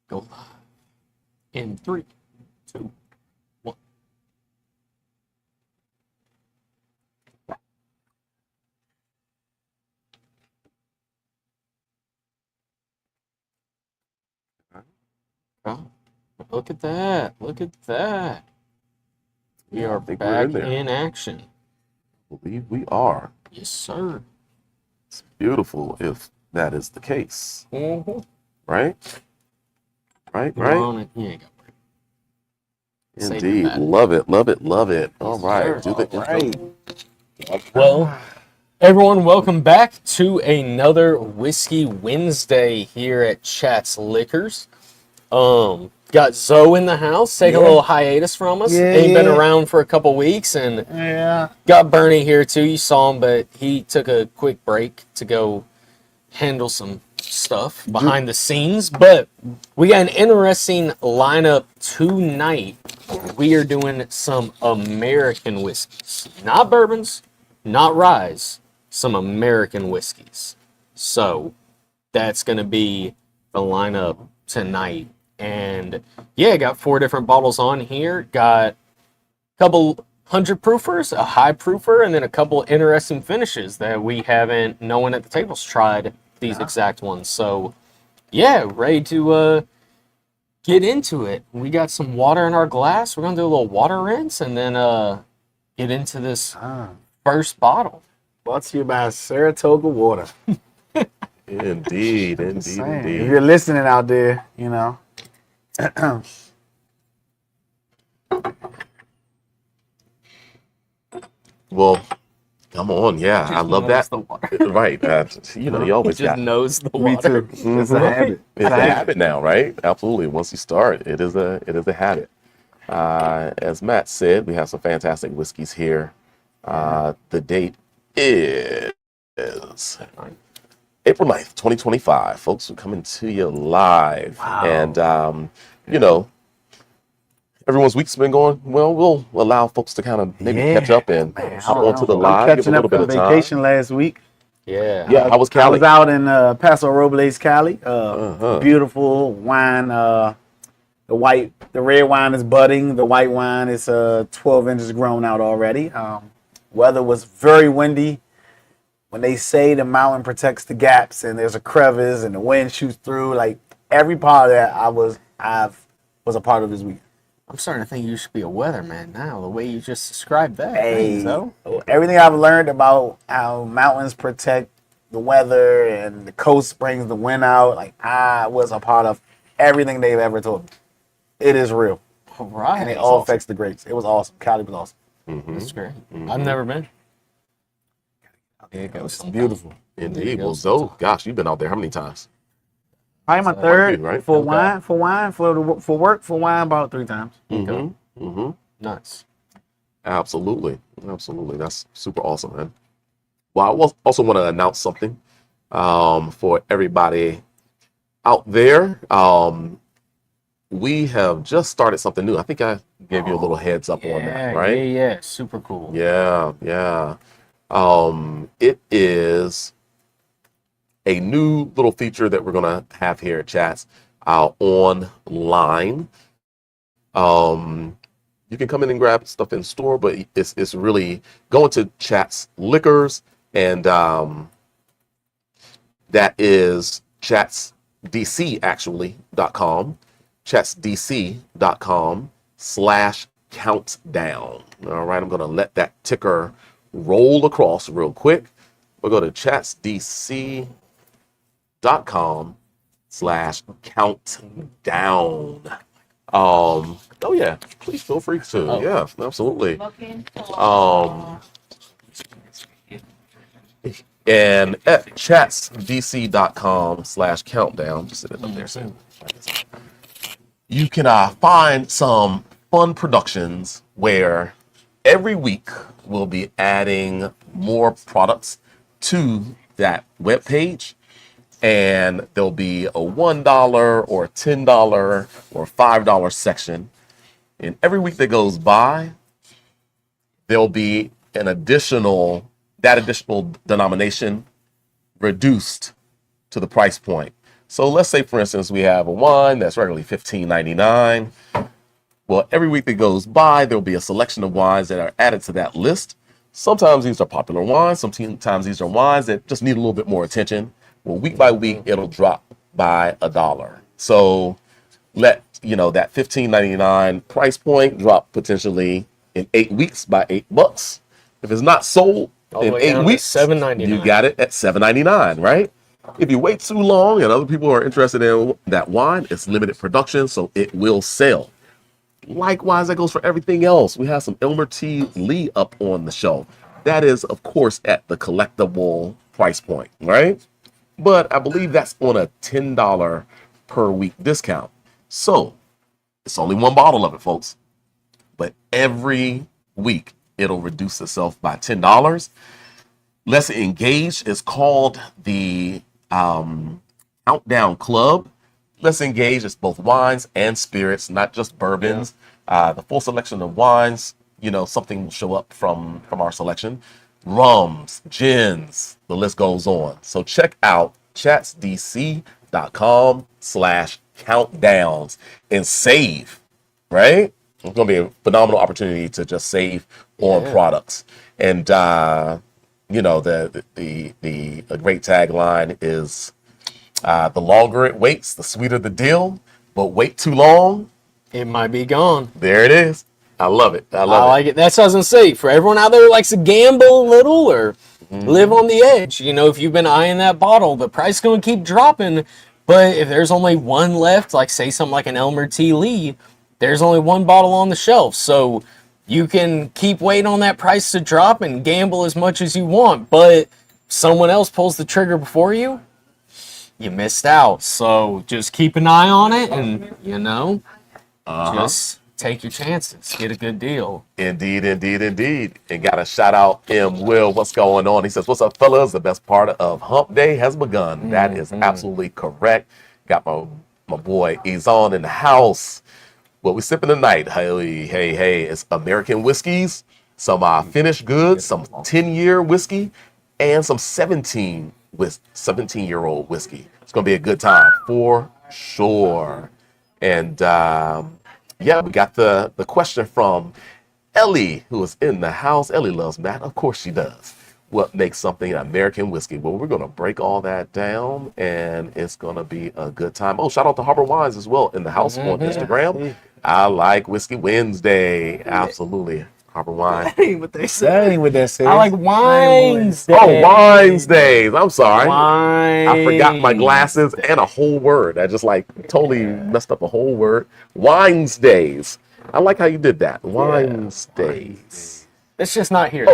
Go live. In 3, 2, 1. Oh, look at that. Look at that. We are back in action. I believe we are. Yes, sir. It's beautiful if that is the case. Mm-hmm. Right? Right? We're on it. You ain't got work. Indeed. Love it. Love it. Love it. All right. Sure. Do the intro. Well, everyone, welcome back to another Whiskey Wednesday here at Chat's Liquors. Got Zoe in the house, taking a little hiatus from us. Ain't been around for a couple weeks, and got Bernie here too. You saw him, but he took a quick break to go handle some stuff behind the scenes. But we got an interesting lineup tonight. We are doing some American whiskeys, not bourbons, not ryes, some American whiskeys. So that's going to be the lineup tonight. And yeah, got 4 different bottles on here. Got a couple 100 proofers, a high proofer, and then a couple interesting finishes that we haven't, no one at the table's tried these exact ones. So yeah, ready to get into it. We got some water in our glass. We're gonna do a little water rinse and then get into this first bottle. Brought to you by Saratoga Water. Indeed. Indeed. If you're listening out there, you know. Well, come on. Yeah, I love that. The water. Right. You know, you always Just got knows the Me water. too. It's a habit. It's a habit now, right? Absolutely. Once you start, it is a habit. As Matt said, we have some fantastic whiskeys here. The date is April 9th, 2025. Folks, we're coming to you live. Wow. And, you know, everyone's week's been going well. We'll allow folks to kind of maybe catch up and hop onto the live. I'm Give a catching little up bit from of time. vacation last week. Yeah. Yeah, how was I Cali? was out in Paso Robles, Cali. Beautiful wine. The red wine is budding. The white wine is 12 inches grown out already. Weather was very windy. When they say the mountain protects the gaps and there's a crevice and the wind shoots through, like every part of that I was a part of this week. I'm starting to think you should be a weatherman now, the way you just described that. Hey, So everything I've learned about how mountains protect the weather and the coast brings the wind out, like I was a part of everything they've ever told me. It is real. all right. And it all affects the grapes. It was awesome. Cali was awesome. That's great. I've never been. It's beautiful. Indeed. Well, Zoe, gosh, you've been out there how many times? I'm my third right? for wine, for work, for wine about 3 times. Nuts. Absolutely. That's super awesome, man. Well, I also want to announce something for everybody out there. We have just started something new. I think I gave you a little heads up on that, right? Yeah. Super cool. Yeah. It is a new little feature that we're gonna have here at Chats online. You can come in and grab stuff in store, but it's really going to Chats Liquors, and that is chatsdc actually.com, chatsdc.com/countdown. All right, I'm gonna let that ticker roll across real quick. We'll go to chatsdc.com/countdown. Oh yeah, please feel free to. Yeah, absolutely. And at chatsdc.com/countdown, just sit it up there soon. You can find some fun productions where every week we'll be adding more products to that webpage, and there'll be a $1 or $10 or $5 section. And every week that goes by, there'll be that additional denomination reduced to the price point. So let's say, for instance, we have a wine that's regularly $15.99. Well, every week that goes by, there'll be a selection of wines that are added to that list. Sometimes these are popular wines. Sometimes these are wines that just need a little bit more attention. Well, week by week, it'll drop by $1. So let that $15.99 price point drop potentially in 8 weeks by $8. If it's not sold in 8 weeks, $7.99. you got it at $7.99, right? If you wait too long and other people are interested in that wine, it's limited production, so it will sell. Likewise, that goes for everything else. We have some Elmer T. Lee up on the shelf. That is, of course, at the collectible price point, right? But I believe that's on a $10 per week discount. So it's only one bottle of it, folks. But every week, it'll reduce itself by $10. Let's Engage is called the Countdown Club. Let's Engage is both wines and spirits, not just bourbons. The full selection of wines, something will show up from our selection. Rums, gins, the list goes on. So check out chatsdc.com/countdowns and save, right? It's going to be a phenomenal opportunity to just save on products. And, the great tagline is, the longer it waits, the sweeter the deal, but wait too long, it might be gone. There it is. I love it. I like it. That's what I was going to say. For everyone out there who likes to gamble a little or live on the edge, if you've been eyeing that bottle, the price is going to keep dropping. But if there's only one left, like say something like an Elmer T. Lee, there's only one bottle on the shelf. So you can keep waiting on that price to drop and gamble as much as you want. But someone else pulls the trigger before you, you missed out. So just keep an eye on it and, just take your chances. Get a good deal. Indeed. And got a shout out, M. Will. What's going on? He says, what's up, fellas? The best part of Hump Day has begun. That is absolutely correct. Got my boy Izon in the house. What we sipping tonight? Hey, it's American whiskeys, some finished goods, some 10-year whiskey, and some 17-year-old whiskey. It's going to be a good time for sure. And we got the question from Ellie, who is in the house. Ellie loves Matt. Of course she does. What makes something an American whiskey? Well, we're going to break all that down, and it's going to be a good time. Oh, shout out to Harbor Wines as well in the house on Instagram. I like Whiskey Wednesday. Absolutely. Harbor Wine. That ain't what they say. I like Wines Day. Oh, Wines Days. I'm sorry. Wine. I forgot my glasses and a whole word. I just totally messed up a whole word. Wines Days. I like how you did that. Wines Days. It's just not here.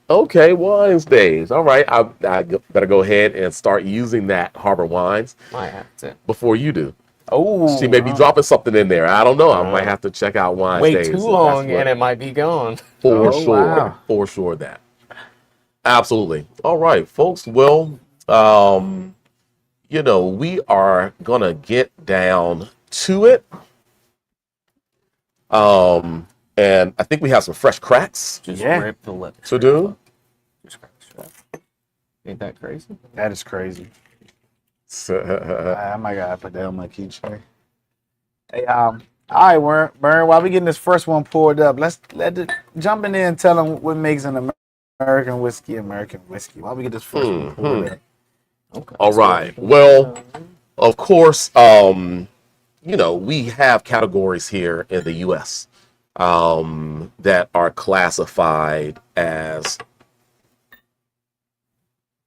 Okay, Wines Days. All right. I better go ahead and start using that Harbor Wines Might have to. before you do. Oh, She may be dropping something in there. I don't know. I might have to check out Wines wait Days. too long and it might be gone. For sure. Wow. For sure that. Absolutely. All right, folks. Well, we are going to get down to it. And I think we have some fresh cracks Just rip the lip. to do. Ain't that crazy? That is crazy. So, I might gotta put that on my keychain. Hey, all right, Burn. While we getting this first one poured up, jump in there and tell them what makes an American whiskey. While we get this first one poured up. Okay. all right. Well, of course, we have categories here in the U.S. That are classified as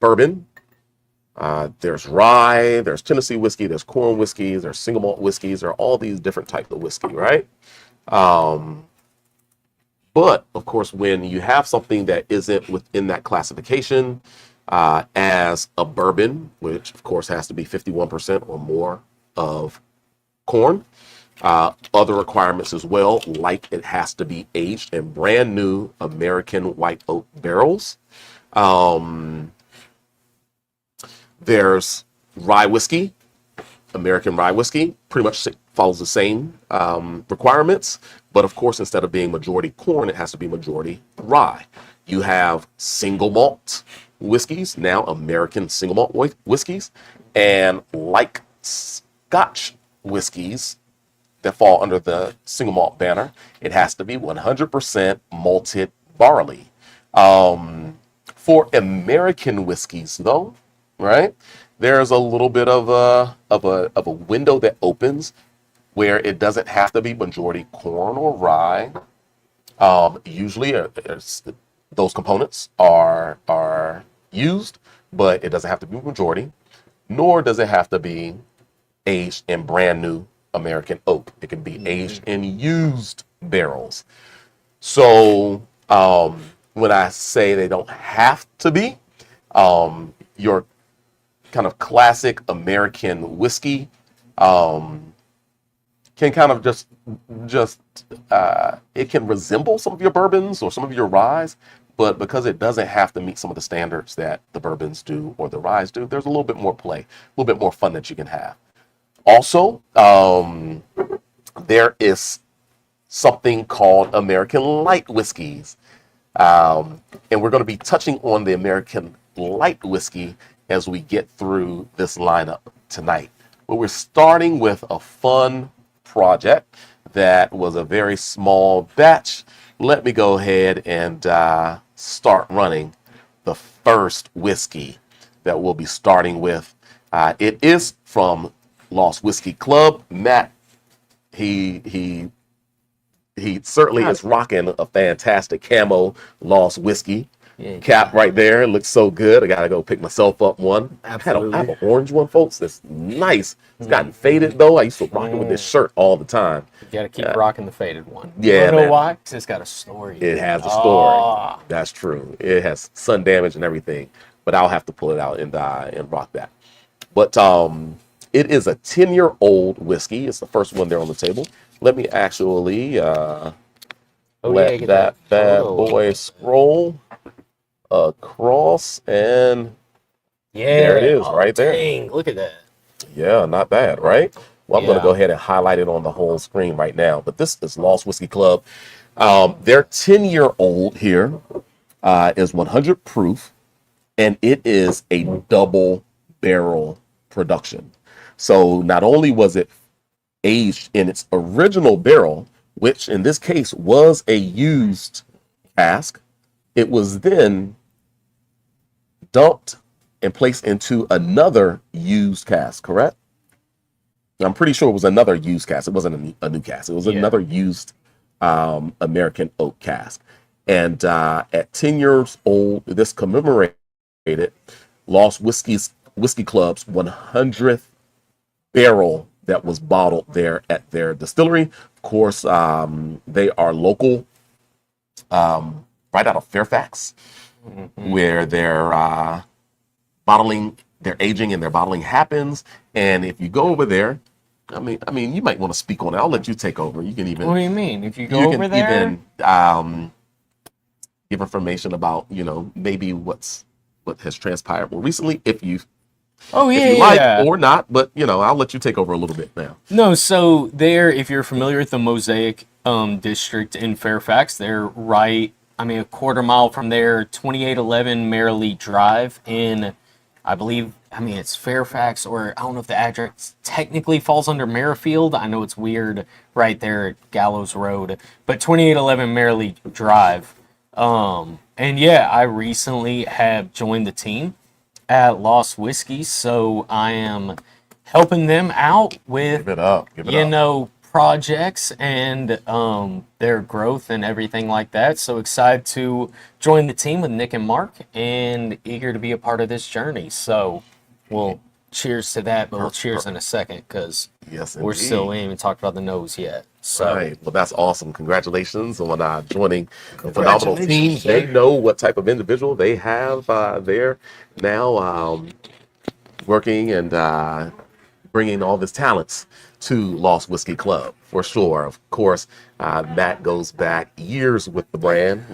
bourbon. There's rye, there's Tennessee whiskey, there's corn whiskeys, there's single malt whiskeys, there are all these different types of whiskey, right? But of course, when you have something that isn't within that classification, as a bourbon, which of course has to be 51% or more of corn, other requirements as well, like it has to be aged in brand new American white oak barrels. There's rye whiskey, American rye whiskey, pretty much follows the same requirements. But of course, instead of being majority corn, it has to be majority rye. You have single malt whiskeys, now American single malt whiskeys. And like Scotch whiskeys that fall under the single malt banner, it has to be 100% malted barley. For American whiskeys, though, right, there's a little bit of a window that opens where it doesn't have to be majority corn or rye. Usually, those components are used, but it doesn't have to be majority, nor does it have to be aged in brand new American oak. It can be aged in used barrels. So when I say they don't have to be, your kind of classic American whiskey can kind of just it can resemble some of your bourbons or some of your ryes, but because it doesn't have to meet some of the standards that the bourbons do or the ryes do, there's a little bit more play, a little bit more fun that you can have. Also, there is something called American light whiskeys. And we're going to be touching on the American light whiskey as we get through this lineup tonight. But we're starting with a fun project that was a very small batch. Let me go ahead and start running the first whiskey that we'll be starting with. It is from Lost Whiskey Club. Matt, he certainly is rocking a fantastic camo Lost Whiskey cap right there. It looks so good. I gotta go pick myself up one. Absolutely. I have an orange one, folks. That's nice. It's gotten faded though. I used to rock it with this shirt all the time. You gotta keep rocking the faded one. Yeah, you know man. why? Because it's got a story. It has a story. Ah. That's true. It has sun damage and everything, but I'll have to pull it out and rock that. But it is a 10-year-old whiskey. It's the first one there on the table. Let me actually get that bad photo. boy scroll across, and Yeah, there it is, right there. Dang, look at that. Yeah, not bad, right? Well, I'm going to Yeah. go ahead and highlight it on the whole screen right now. But this is Lost Whiskey Club. Their 10-year-old here is 100 proof, and it is a double barrel production. So not only was it aged in its original barrel, which in this case was a used cask, it was then dumped and placed into another used cask, correct? I'm pretty sure it was another used cask. It wasn't a new cask. It was another used American oak cask. And at 10 years old, this commemorated Lost Whiskey Club's 100th barrel that was bottled there at their distillery. Of course, they are local, right out of Fairfax, where their aging and their bottling happens. And if you go over there, I mean, you might want to speak on it. I'll let you take over. You can even. What do you mean? If you go over there, even give information about maybe what has transpired more recently, if you like or not. But I'll let you take over a little bit now. No, so there, if you're familiar with the Mosaic district in Fairfax, they're right. I mean, a quarter mile from there, 2811 Merrily Drive in, I believe. I mean, it's Fairfax, or I don't know if the address technically falls under Merrifield. I know it's weird right there at Gallows Road, but 2811 Merrily Drive. And yeah, I recently have joined the team at Lost Whiskies, so I am helping them out with Give it up. Projects and their growth and everything like that. So excited to join the team with Nick and Mark, and eager to be a part of this journey. So we'll cheers to that, but we'll cheers in a second because we still ain't even talked about the nose yet. So right. Well, that's awesome. Congratulations on joining a phenomenal team. They know what type of individual they have there now, working and bringing all this talents to Lost Whiskey Club, for sure. Of course, Matt goes back years with the brand,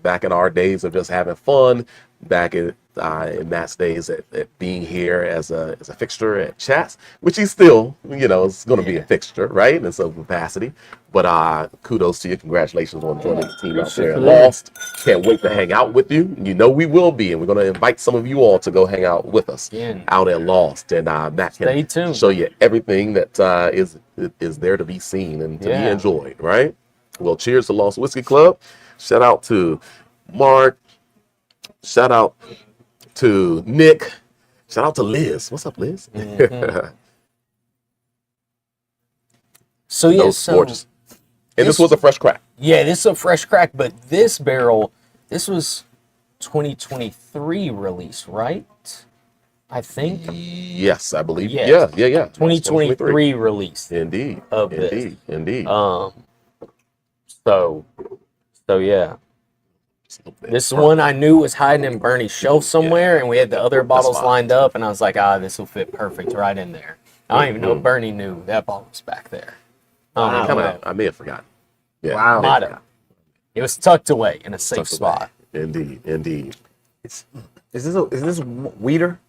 back in our days of just having fun, back in Matt's days at being here as a fixture at Chats, which he's still, is going to be a fixture, right, in some capacity. But kudos to you. Congratulations on joining the team out there at Lost. Can't wait to hang out with you. We will be, and we're going to invite some of you all to go hang out with us out at Lost. And Matt can show you everything that is there to be seen and to be enjoyed, right? Well, cheers to Lost Whiskey Club. Shout out to Mark. Shout out to Nick. Shout out to Liz. What's up, Liz? So yeah, so gorgeous. And this was a fresh crack. Yeah, this is a fresh crack, but this barrel, this was 2023 release, right? I think. Yes, I believe. Yes. Yeah. 2023 release. Indeed. Indeed. So yeah. This one I knew was hiding in Bernie's shelf somewhere, and we had the other bottles lined up, and I was like, this will fit perfect right in there. I don't even know if Bernie knew that bottle was back there. I may have forgotten. Yeah. Wow. Might have. It was tucked away in a safe spot. Indeed. Is this weeder?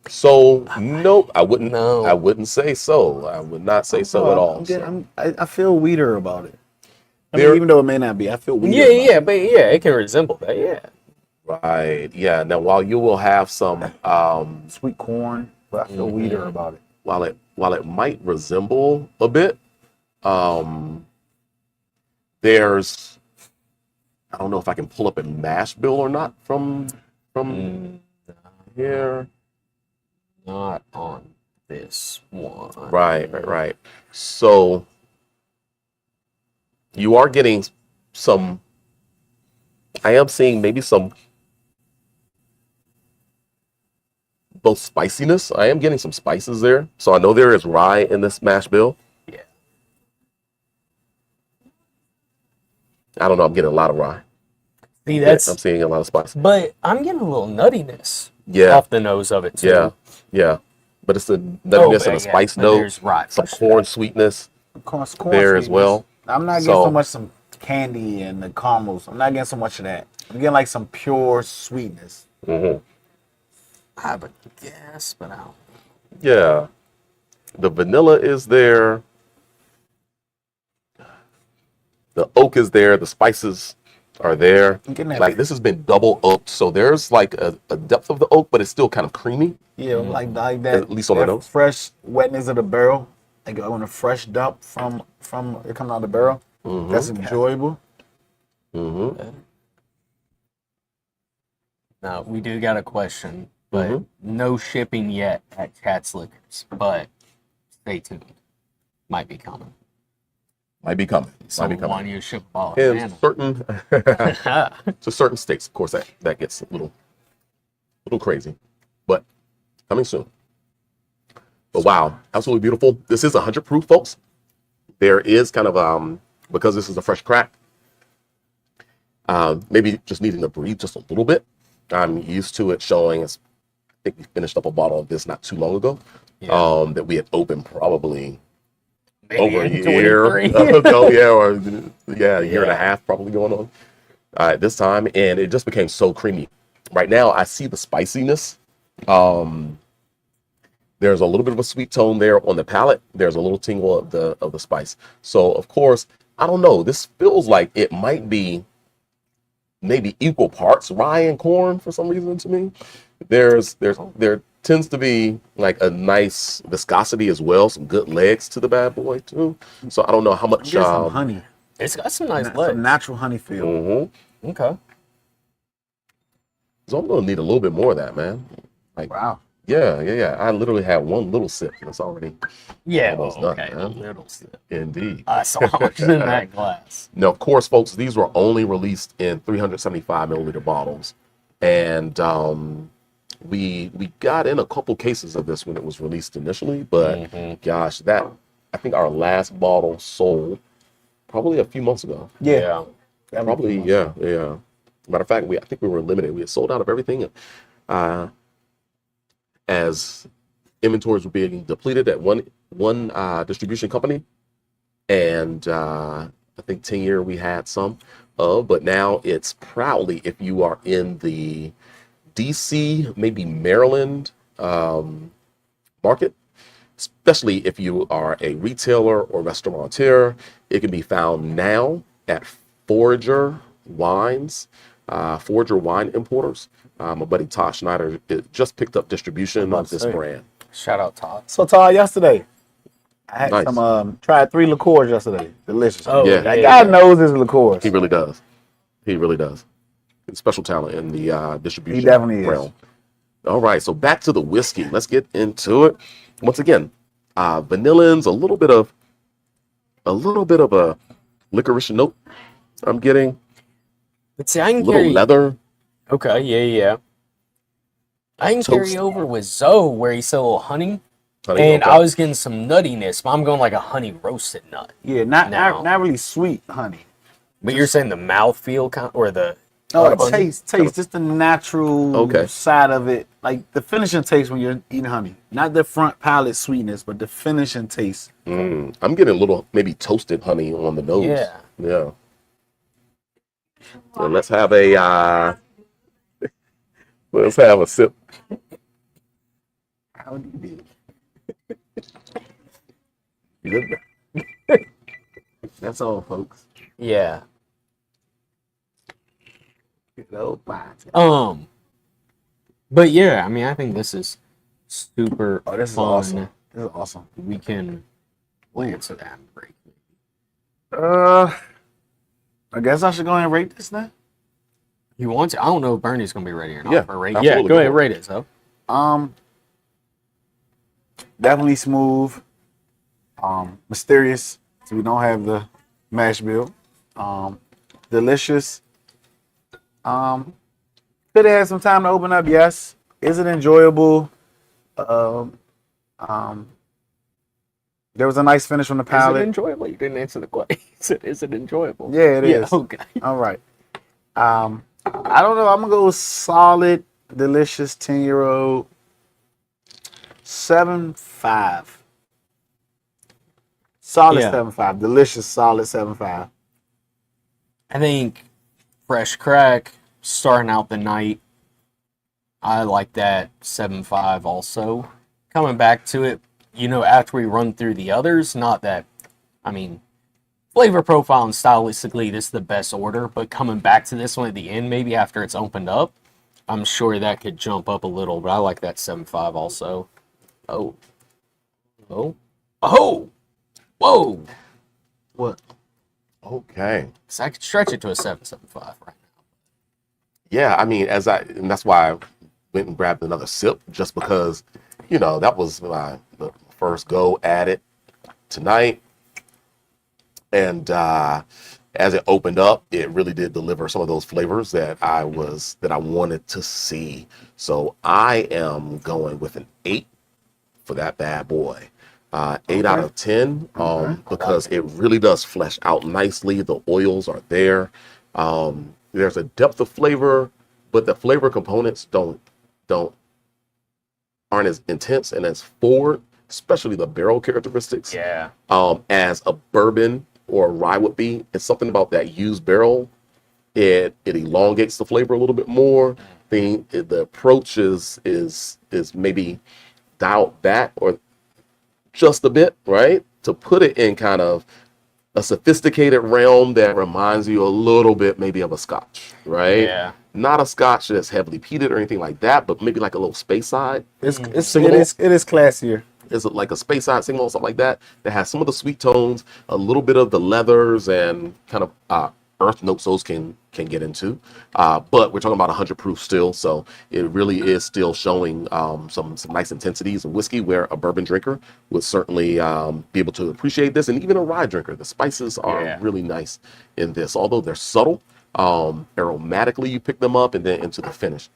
So nope, I wouldn't. No. I wouldn't say so. I would not say so at all. I feel weeder about it. There- Even though it may not be, I feel weeder. But it can resemble that. Yeah. Right. Yeah. Now, while you will have some, Sweet corn, but I feel weeder about it. while it might resemble a bit, there's, I don't know if I can pull up a mash bill or not from here. Not on this one. Right. So you are getting some. I am seeing maybe some both spiciness. I am getting some spices there. So I know there is rye in this mash bill. Yeah. I don't know. I'm getting a lot of rye. See, that's. I'm seeing a lot of spice. But I'm getting a little nuttiness. Yeah. Off the nose of it too. Yeah. But it's the nuttiness and the spice but note. there's rye Some for corn sure. sweetness Corn there as sweetness. well. I'm not getting so much some candy and the caramels. I'm not getting so much of that. I'm getting like some pure sweetness. Mm-hmm. I have a guess, but I don't. Yeah. The vanilla is there. The oak is there. The spices are there. I'm getting that. Like this has been double oaked, so there's like a depth of the oak, but it's still kind of creamy. Yeah, like that. At least on the nose. Fresh wetness of the barrel. Like when a fresh dump from it comes out of the barrel. Mm-hmm. That's enjoyable. Mm-hmm. Now, we do got a question, but no shipping yet at Cat's Liquors. But stay tuned. Might be coming. Might be coming. Someone you ship a ball of And banana. to certain states, of course, that gets a little crazy, but coming soon. But wow, absolutely beautiful. This is 100 proof, folks. There is kind of because this is a fresh crack, maybe just needing to breathe just a little bit. I'm used to it showing us. I think we finished up a bottle of this not too long ago. That we had opened probably over a year ago, a year and a half probably going on at this time, and it just became so creamy. Right now, I see the spiciness. There's a little bit of a sweet tone there on the palate. There's a little tingle of the spice. So of course, I don't know. This feels like it might be maybe equal parts rye and corn for some reason to me. There tends to be like a nice viscosity as well, some good legs to the bad boy too. So I don't know how much. Get some honey. It's got some nice legs. Some natural honey feel. Mm-hmm. Okay. So I'm gonna need a little bit more of that, man. Like, Wow. Yeah. I literally had one little sip and it's already almost done, okay. man. A little sip. Indeed. I saw how much is in that glass. Now, of course, folks, these were only released in 375 milliliter bottles, and we got in a couple cases of this when it was released initially. But gosh, I think our last bottle sold probably a few months ago. Yeah. Probably, yeah. Matter of fact, I think we were limited. We had sold out of everything. As inventories were being depleted at one distribution company, and I think 10 year we had some, but now it's proudly, if you are in the DC, maybe Maryland market, especially if you are a retailer or restaurateur. It can be found now at Forager Wines, Forager Wine Importers. My buddy Todd Schneider just picked up distribution of this brand. Shout out Todd. So Todd, yesterday I had Nice. some tried 3 liqueurs yesterday. Delicious. Oh, Yeah. That guy knows his liqueurs. He really does. He really does. Special talent in the distribution He definitely is. realm. All right, so back to the whiskey. Let's get into it. Once again, vanillins, a little bit of a licorice note. I'm getting But see, I a can little carry. leather. Okay, yeah. I can carry Toast. over with Zoe where he said a little honey. Honey, And okay. I was getting some nuttiness, but I'm going like a honey roasted nut. Yeah, not No. not really sweet honey. But you're saying the mouthfeel kind, or the No, honey? taste, just the natural Okay. side of it. Like the finishing taste when you're eating honey. Not the front palate sweetness, but the finishing taste. I'm getting a little maybe toasted honey on the nose. Yeah. So let's have a sip. How do you do? That's all, folks. Yeah. Good old pie. But yeah, I mean, I think this is super Oh, this is fun. awesome. This is awesome. We can glance at that break. I guess I should go ahead and rate this now. You want to? I don't know if Bernie's gonna be ready or not. Yeah, for rate. absolutely. Yeah, go ahead, rate it. So Definitely smooth. Mysterious. So we don't have the mash bill. Delicious. Could have had some time to open up, yes. Is it enjoyable? There was a nice finish from the is it palate. enjoyable? You didn't answer the question. Is it enjoyable? Yeah, it is. Okay. All right. I don't know. I'm gonna go solid, delicious 10-year-old 7.5. Solid Yeah. 7.5. Delicious, solid 7.5. I think fresh crack starting out the night. I like that 7.5 also. Coming back to it, after we run through the others, not that, I mean, flavor profile and stylistically, this is the best order, but coming back to this one at the end, maybe after it's opened up, I'm sure that could jump up a little, but I like that 7.5 also. Oh. Whoa. What? Okay. So I could stretch it to a 7.75 right now. Yeah, I mean, and that's why I went and grabbed another sip, just because, that was the first go at it tonight. And as it opened up, it really did deliver some of those flavors that I wanted to see. So I am going with an 8 for that bad boy. 8 out of 10, because it really does flesh out nicely. The oils are there. There's a depth of flavor, but the flavor components aren't as intense and as forward, especially the barrel characteristics. Yeah. As a bourbon or a rye would be. It's something about that used barrel. It elongates the flavor a little bit more. The approach is maybe dialed back or just a bit, right? To put it in kind of a sophisticated realm that reminds you a little bit maybe of a scotch, right? Yeah. Not a scotch that's heavily peated or anything like that, but maybe like a little space side. It is classier. Is it like a space side single or something like that has some of the sweet tones, a little bit of the leathers and kind of earth notes those can get into. But we're talking about 100 proof still, so it really is still showing some nice intensities of whiskey where a bourbon drinker would certainly be able to appreciate this, and even a rye drinker. The spices are really nice in this, although they're subtle. Aromatically, you pick them up and then into the finish.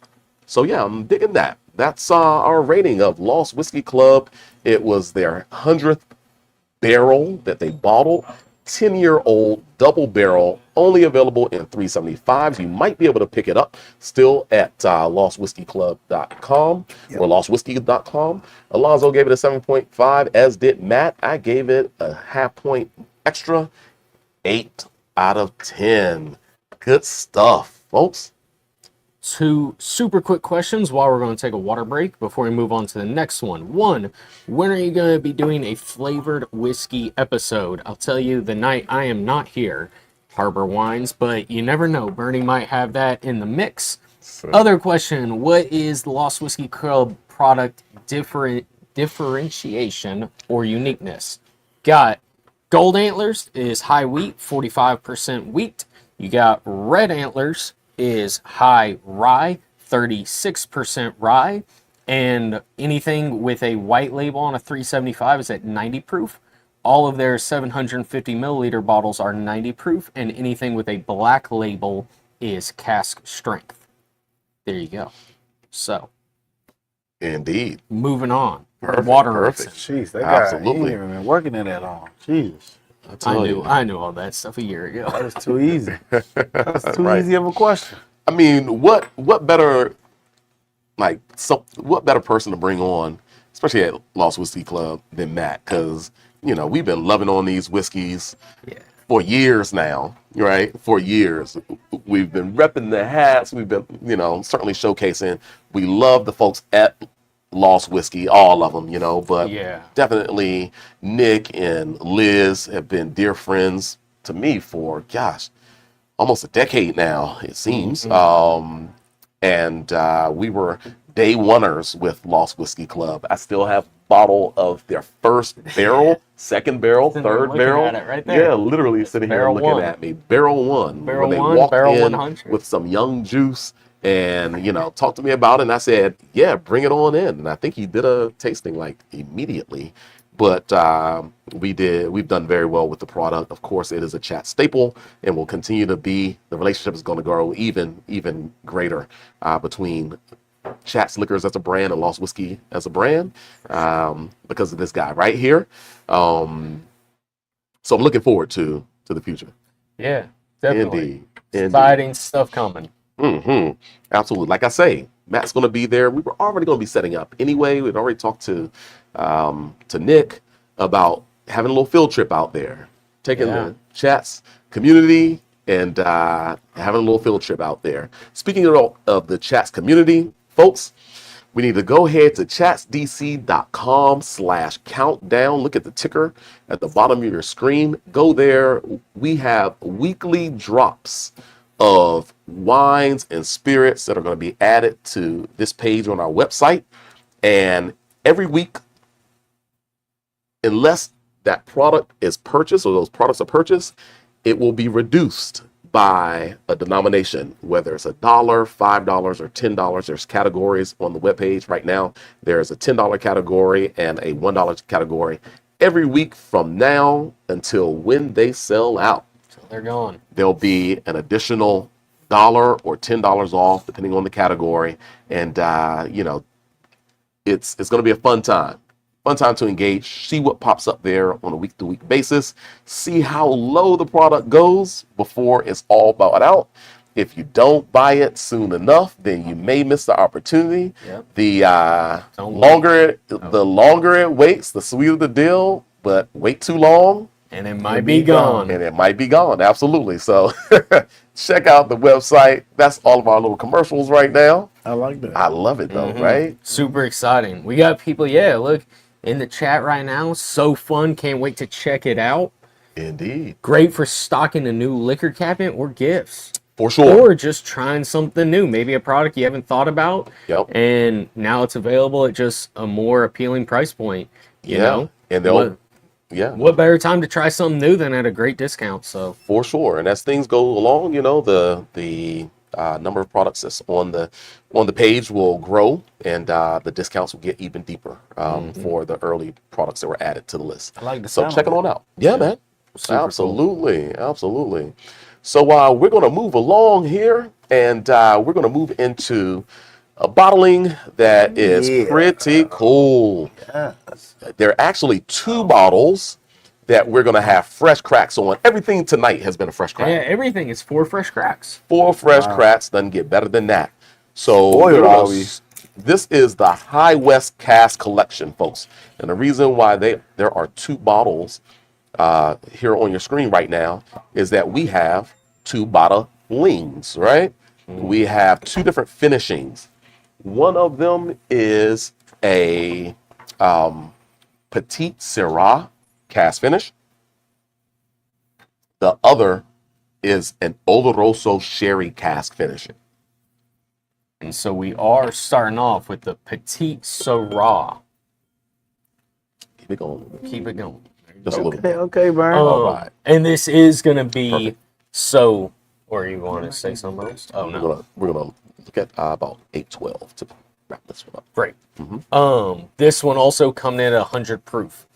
So yeah, I'm digging that. That's our rating of Lost Whiskey Club. It was their 100th barrel that they bottled. 10-year-old double barrel, only available in 375s. You might be able to pick it up still at lostwhiskeyclub.com or lostwhiskey.com. Alonzo gave it a 7.5, as did Matt. I gave it a half point extra, 8 out of 10. Good stuff, folks. two super quick questions while we're going to take a water break before we move on to the next one. One, when are you going to be doing a flavored whiskey episode? I'll tell you the night I am not here, Harbor Wines, but you never know. Bernie might have that in the mix. Other question, what is the Lost Whiskey Club product differentiation or uniqueness? Got Gold Antlers is high wheat, 45% wheat. You got Red Antlers is high rye, 36% rye. And anything with a white label on a 375 is at 90 proof. All of their 750 milliliter bottles are 90 proof. And anything with a black label is cask strength. There you go. So. Indeed. Moving on. Perfect. Water Perfect. Jeez, that guy Absolutely. ain't even been working in that long. Jesus. I knew all that stuff a year ago. That was too easy. That's too Right. easy of a question. I mean, what better what better person to bring on, especially at Lost Whiskey Club, than Matt? Because we've been loving on these whiskeys for years now, right? For years, we've been repping the hats. We've been certainly showcasing. We love the folks at Lost Whiskey, all of them, but definitely Nick and Liz have been dear friends to me for, almost a decade now, it seems. And we were day oneers with Lost Whiskey Club. I still have a bottle of their first barrel, second barrel, third barrel. At it right there. Yeah, literally sitting here barrel looking one. at me. Barrel one. Barrel when they one, walked barrel in 100. with some young juice and talked to me about it, and I said, yeah, bring it on in. And I think he did a tasting like immediately. But we've done very well with the product. Of course, it is a chat staple and will continue to be. The relationship is going to grow even greater between Chat's Liquors as a brand and Lost Whiskey as a brand because of this guy right here. So I'm looking forward to the future. Yeah, definitely. Indeed. Exciting stuff coming. Absolutely. Like I say, Matt's going to be there. We were already going to be setting up anyway. We'd already talked to Nick about having a little field trip out there, taking the Chats community and having a little field trip out there. Speaking of the Chats community, folks, we need to go ahead to chatsdc.com/countdown. Look at the ticker at the bottom of your screen. Go there. We have weekly drops of wines and spirits that are going to be added to this page on our website. And every week, unless that product is purchased or those products are purchased, it will be reduced by a denomination, whether it's $1, $5, or $10. There's categories on the webpage right now. There's a $10 category and a $1 category. Every week from now until when they sell out, They're gone. there'll be an additional $1 or $10 off, depending on the category. And, it's going to be a fun time. Fun time to engage, see what pops up there on a week-to-week basis, see how low the product goes before it's all bought out. If you don't buy it soon enough, then you may miss the opportunity. Yep. The longer it waits, the sweeter the deal. But wait too long, And it might be gone. and it might be gone. Absolutely. So check out the website. That's all of our little commercials right now. I like that. I love it though, right? Super exciting. We got people, look, in the chat right now. So fun. Can't wait to check it out. Indeed. Great for stocking a new liquor cabinet or gifts. For sure. Or just trying something new. Maybe a product you haven't thought about. Yep. And now it's available at just a more appealing price point. You know? And What better time to try something new than at a great discount? So for sure. And as things go along, the number of products that's on the page will grow, and the discounts will get even deeper for the early products that were added to the list. I like the So sound check it of on out. Yeah, man. Super Absolutely. So we're going to move along here, and we're going to move into a bottling that is pretty cool. Yes. There are actually 2 bottles that we're going to have fresh cracks on. Everything tonight has been a fresh crack. yeah, everything is 4 fresh cracks. 4 fresh cracks doesn't get better than that. So Spoiled are we? this is the High West Cask collection, folks. And the reason why there are 2 bottles here on your screen right now is that we have 2 bottlings, right? we have two different finishings. One of them is a Petite Sirah cask finish. The other is an Oloroso sherry cask finishing. And so we are starting off with the Petite Sirah. Keep it going. Keep it going. Just a little bit. Okay, Brian. All right. And this is going to be Perfect. so. Or you want to say something else? Oh no. We're gonna look at about 812 to wrap this one up. Great. This one also coming in at 100 proof.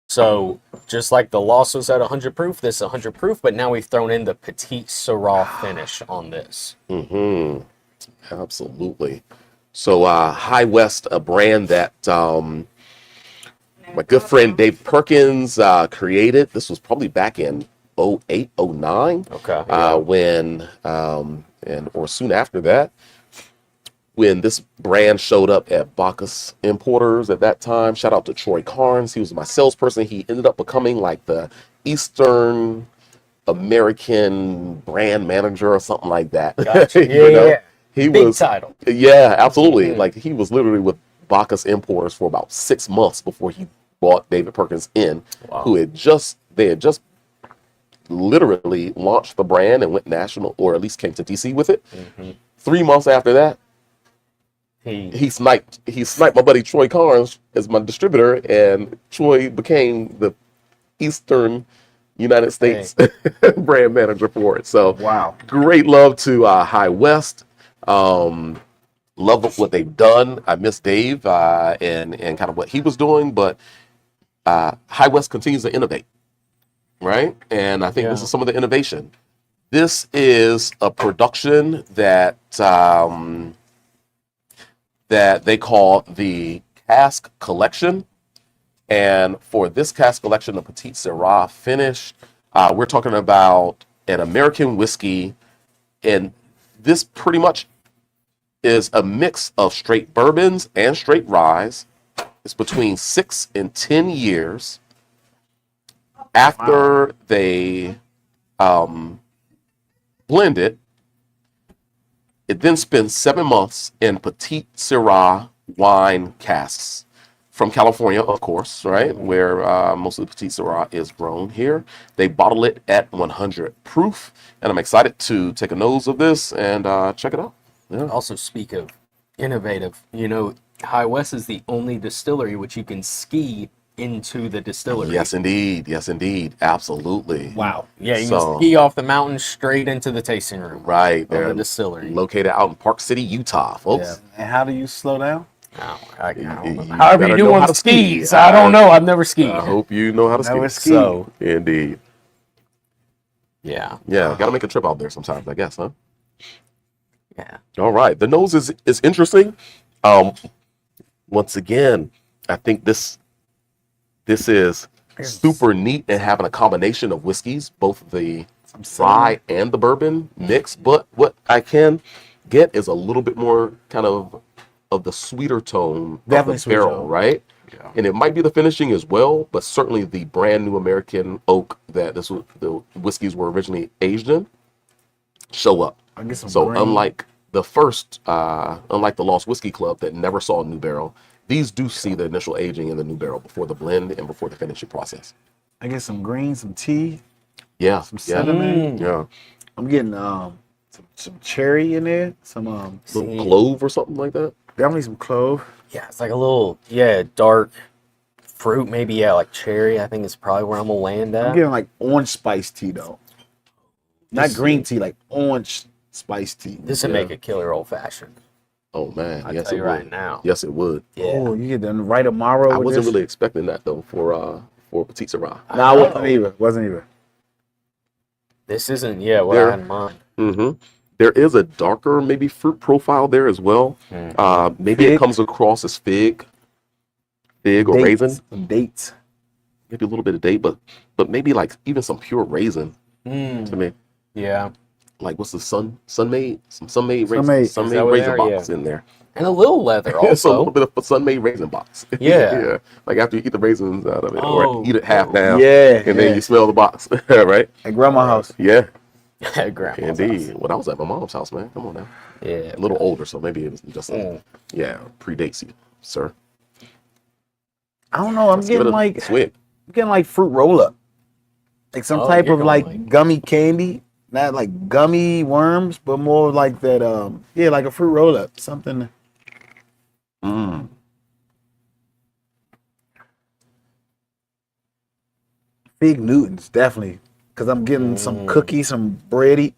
So just like the Lost was at 100 proof, this is 100 proof, but now we've thrown in the Petite Sirah finish on this. Absolutely. So High West, a brand that my good friend Dave Perkins created. This was probably back in 08, 09. Okay. Yeah. When or soon after that, when this brand showed up at Bacchus Importers at that time. Shout out to Troy Carnes. He was my salesperson. He ended up becoming like the Eastern American brand manager or something like that. Gotcha. You know? Yeah. He Big was title. Yeah, absolutely. Like he was literally with Bacchus Importers for about 6 months before he brought David Perkins in, Wow. who had just literally launched the brand and went national, or at least came to DC with it. 3 months after that, he sniped my buddy Troy Carnes as my distributor, and Troy became the Eastern United States brand manager for it. So Wow. great love to High West. Love what they've done. I miss Dave and kind of what he was doing, but High West continues to innovate, right? And I think this is some of the innovation. This is a production that that they call the Cask Collection. And for this Cask Collection, the Petite Sirah finish, we're talking about an American whiskey. And this pretty much is a mix of straight bourbons and straight ryes. It's between 6 and 10 years after they blend it. It then spends 7 months in Petite Sirah wine casks from California, of course, right, where most of the Petite Sirah is grown here. They bottle it at 100 proof, and I'm excited to take a nose of this and check it out. Yeah. Also, speak of innovative, High West is the only distillery which you can ski into the distillery. Yes, indeed. Yes, indeed. Absolutely. Wow. Yeah, you can ski off the mountain straight into the tasting room. Right. Of They're the distillery. located out in Park City, Utah, folks. Yeah. And how do you slow down? No, I don't know. You However you better do know on how the to ski. skis. I don't know. I've never skied. I hope you know how to Never ski. skied. So, indeed. Yeah. Yeah, got to make a trip out there sometimes, I guess, huh? Yeah. All right. The nose is interesting. Once again, I think this is super neat and having a combination of whiskeys, both the rye and the bourbon mix. But what I can get is a little bit more kind of the sweeter tone Definitely of the sweet barrel, tone. right? Yeah. And it might be the finishing as well, but certainly the brand new American oak that the whiskeys were originally aged in show up. I get some So green. unlike the Lost Whiskey Club that never saw a new barrel, these do see the initial aging in the new barrel before the blend and before the finishing process. I get some green, some tea, Yeah, some yeah, cinnamon. yeah. I'm getting some cherry in there, some Little clove or something like that. definitely some clove. Yeah, it's like a little, dark fruit, maybe, like cherry. I think is probably where I'm going to land I'm at. getting like orange spice tea though. Not green tea, like orange spice tea. This would make a killer old fashioned. Oh man, I'll yes tell it you would. right now. Yes, it would. Yeah. Oh, you get them right tomorrow. I with wasn't this? really expecting that though for Petite Sirah. No, I wasn't either. Wasn't either. This isn't, what There- I had in mind. Mm-hmm. There is a darker maybe fruit profile there as well. Maybe it Fig. comes across as fig or Dates. raisin. Some dates. Maybe a little bit of date, but maybe like even some pure raisin to me. Yeah. Like what's the sun-made raisin, Sun-made. Is that sun-made what raisin they are? box in there. And a little leather It's a little also. bit of a sun-made raisin box. Yeah. Yeah. Like after you eat the raisins out of it, Oh. or eat it half down, Yeah. and then you smell the box, right? At grandma's house. Yeah. Grandma's Indeed. house. When I was at my mom's house, man. Come on now. Yeah. A little older, so maybe it was just predates you, sir. I don't know. I'm Let's give getting it a like swig. fruit roll up, like some type you're of going like gummy candy, not like gummy worms, but more like that. Like a fruit roll up, something. Mm. Fig Newtons, definitely, because I'm getting some cookie, some bready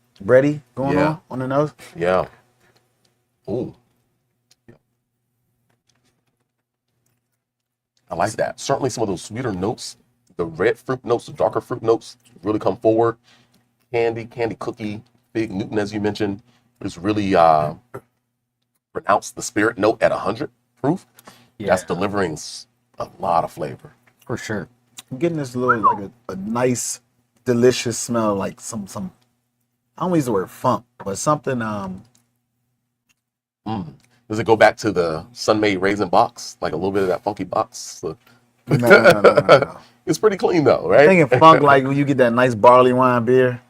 going on the nose. Yeah. Ooh. I like that. Certainly some of those sweeter notes, the red fruit notes, the darker fruit notes really come forward. Candy cookie, Fig Newton, as you mentioned, is really pronounced the spirit note at 100 proof. Yeah. That's delivering a lot of flavor. For sure. I'm getting this little like a nice, delicious smell, like some. I don't use the word funk, but something. Does it go back to the sun-made raisin box? Like a little bit of that funky box? No. It's pretty clean though, right? I'm thinking funk like when you get that nice barley wine beer.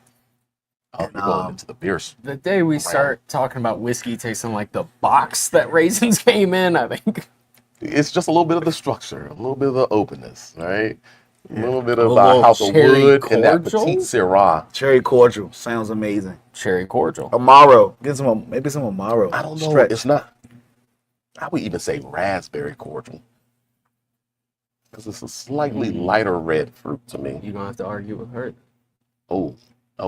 Oh, you're going into the beers. The day we start talking about whiskey tasting like the box that raisins came in, I think. It's just a little bit of the structure, a little bit of the openness, right? A little bit of little House of cherry Wood and that cordial? Petite Sirah. Cherry cordial sounds amazing. Cherry cordial. Amaro, get some maybe some Amaro. I don't know. Stretch. It's not. I would even say raspberry cordial because it's a slightly lighter red fruit to me. You're going to have to argue with her. Oh,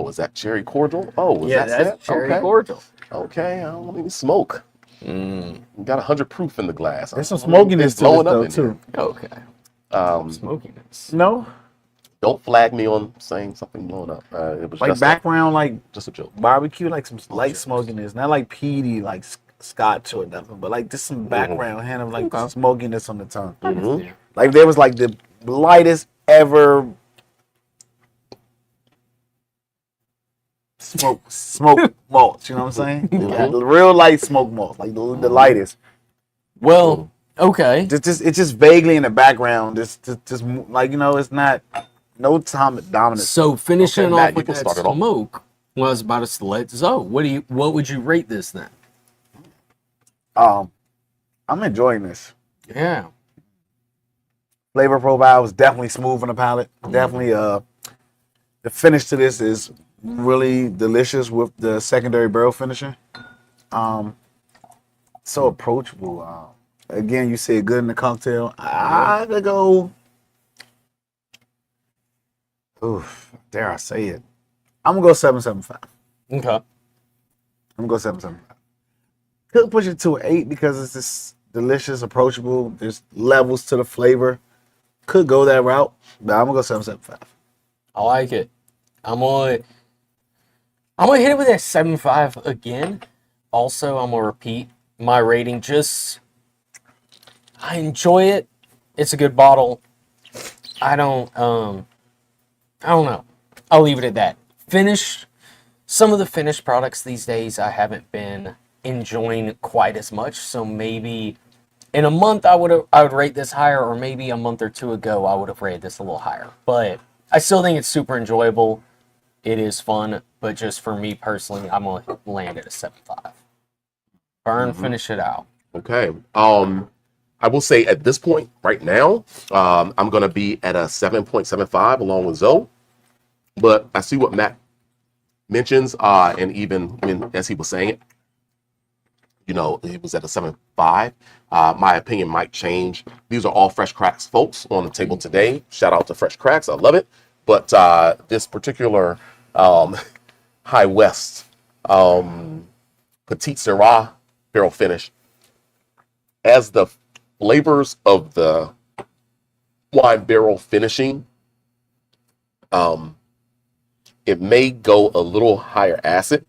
is that cherry cordial? Oh, is that that's it? cherry Okay. cordial. Okay, I don't want any smoke. You got 100 proof in the glass. There's some smokiness to it though too. Okay. Um, Smokiness. No, don't flag me on saying something blowing up. It was like just background, like just a joke. barbecue, like some light smokiness, not like peaty, like scotch or nothing, but like just some background, hand of like smokiness on the tongue. Mhm. Like there was like the lightest ever smoke malts. You know what I'm saying? The real light smoke malts, like the lightest. Well, okay. It's just vaguely in the background. Just like it's not no time dominance. So finishing Okay, off Matt, you with can that start it off. smoke was about to let Zoe. What would you rate this then? I'm enjoying this. Yeah. Flavor profile is definitely smooth on the palate. Definitely, the finish to this is really delicious with the secondary barrel finishing. So approachable. Again, you said good in the cocktail. I could go. Oof, dare I say it? I'm gonna go 7.75. Okay. I'm gonna go 7.75. Could push it to an 8 because it's just delicious, approachable. There's levels to the flavor. Could go that route, but I'm gonna go 7.75. I like it. I'm gonna hit it with that 7.5 again. Also, I'm gonna repeat my rating. I enjoy it. It's a good bottle. I don't know. I'll leave it at that. Some of the finished products these days I haven't been enjoying quite as much. So maybe in a month I would rate this higher, or maybe a month or two ago I would have rated this a little higher. But I still think it's super enjoyable. It is fun, but just for me personally, I'm gonna land at a 7.5. Burn, finish it out. Okay. I will say at this point right now, I'm going to be at a 7.75 along with Zoe. But I see what Matt mentions, and even as he was saying it, it was at a 7.5. My opinion might change. These are all fresh cracks, folks, on the table today. Shout out to Fresh Cracks. I love it. But this particular High West Petite Sirah barrel finish, as the flavors of the wine barrel finishing, it may go a little higher acid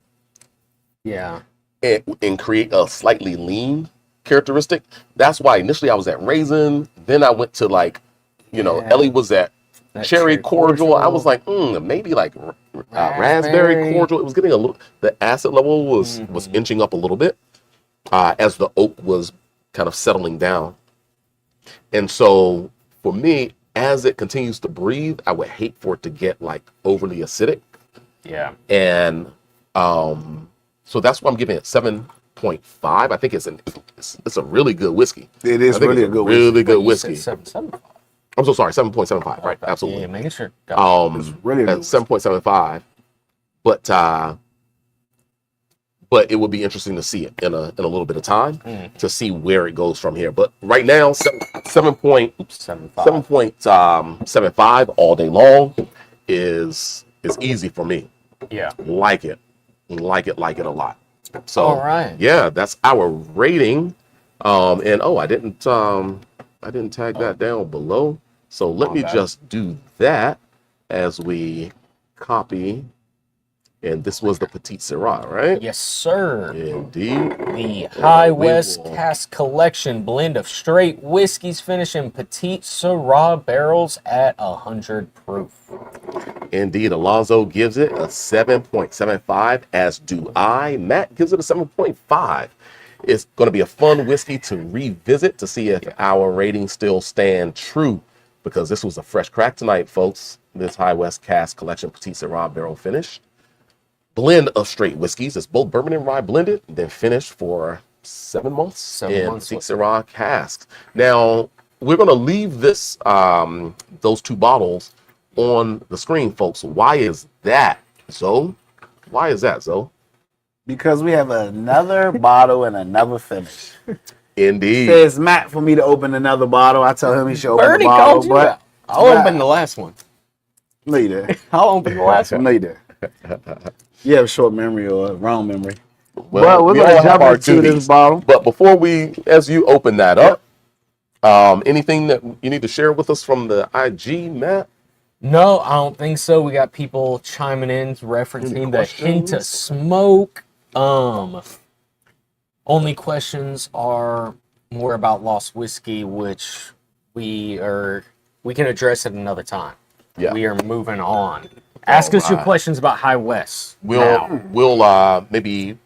Yeah. and create a slightly lean characteristic. That's why initially I was at raisin, then I went to Ellie was at That cherry cordial. I was like, maybe like raspberry cordial. It was getting the acid level was inching up a little bit as the oak was kind of settling down. And so for me, as it continues to breathe, I would hate for it to get like overly acidic. Yeah. And so that's why I'm giving it 7.5. I think it's a really good whiskey. It is I think really it's a good really good You said whiskey. 7.75. I'm so sorry, 7.75. Right, Okay. absolutely. Yeah, making sure. It's really a good At 7.75. But it would be interesting to see it in a little bit of time to see where it goes from here. But right now, 7.75 all day long is easy for me. Yeah. Like it a lot. So All right. yeah, that's our rating. And I didn't tag that down below. So let me just do that as we copy. And this was the Petite Sirah, right? Yes, sir. Indeed. The High West will- Cask Collection blend of straight whiskeys finished in Petite Sirah barrels at 100 proof. Indeed, Alonzo gives it a 7.75, as do I. Matt gives it a 7.5. It's going to be a fun whiskey to revisit to see if our ratings still stand true, because this was a fresh crack tonight, folks. This High West Cask Collection Petite Sirah barrel finish blend of straight whiskeys. It's both bourbon and rye blended, then finished for 7 months 7 months. Petite Sirah casks. Now we're going to leave this those 2 bottles on the screen, folks. Why is that, Zoe? Why is that, Zoe? Because we have another bottle and another finish. Indeed. Says Matt for me to open another bottle. I tell him he should open Bernie the bottle, called you but out. I'll open the last one. no, you did. I'll open the last one. No, you did. You have short memory or wrong memory. Well, we're we gonna all have jump our into this duties. bottle. But before as you open that up, anything that you need to share with us from the IG, Matt? No, I don't think so. We got people chiming in, referencing the hint of questions? smoke. Only questions are more about lost whiskey, which we can address at another time. Yeah. We are moving on. Ask us your right. questions about High West. We'll maybe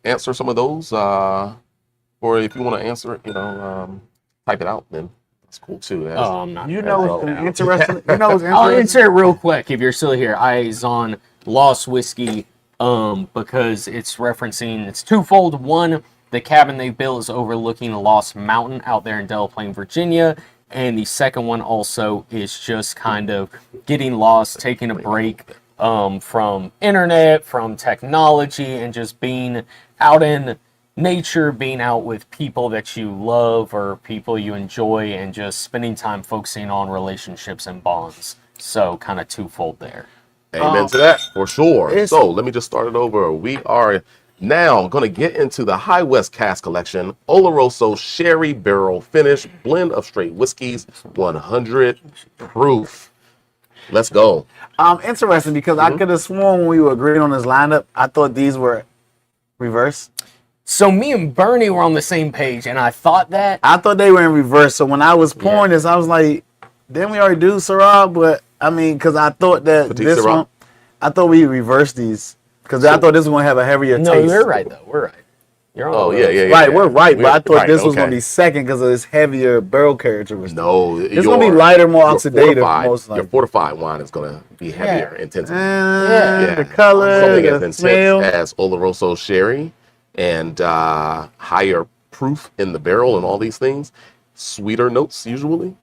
answer some of those, or if you want to answer it, type it out. Then that's cool too. Oh, I'm not. You know what's now. interesting? You know what's I'll interesting? answer it real quick if you're still here. Eyes on Lost Whiskey, because it's referencing, it's twofold. One, the cabin they built is overlooking a lost mountain out there in Delaplane, Virginia. And the second one also is just kind of getting lost, taking a break from internet, from technology, and just being out in nature, being out with people that you love or people you enjoy, and just spending time focusing on relationships and bonds. So kind of twofold there. Amen to that, for sure. So let me just start it over. We are now going to get into the High West Cask Collection Oloroso Sherry Barrel Finish blend of straight whiskeys, 100 proof. Let's go. Interesting because I could have sworn when we were agreeing on this lineup, I thought these were reverse. So me and Bernie were on the same page, and I thought that. I thought they were in reverse. So when I was pouring this, I was like, didn't we already do Sirah? But I mean, because I thought that Petite this Sirah? one, I thought we reversed these. Because I thought this was going to have a heavier No, taste. you're right, though. We're right. You're on. Oh, yeah. Right, we're right. But I thought right, this was going okay. to be second because of this heavier barrel characteristic. No, It's going to be lighter, more oxidative, most Your likely. fortified wine is going to be heavier, intensive. The color, Something as the intense smell. as Oloroso Sherry and higher proof in the barrel and all these things. Sweeter notes usually.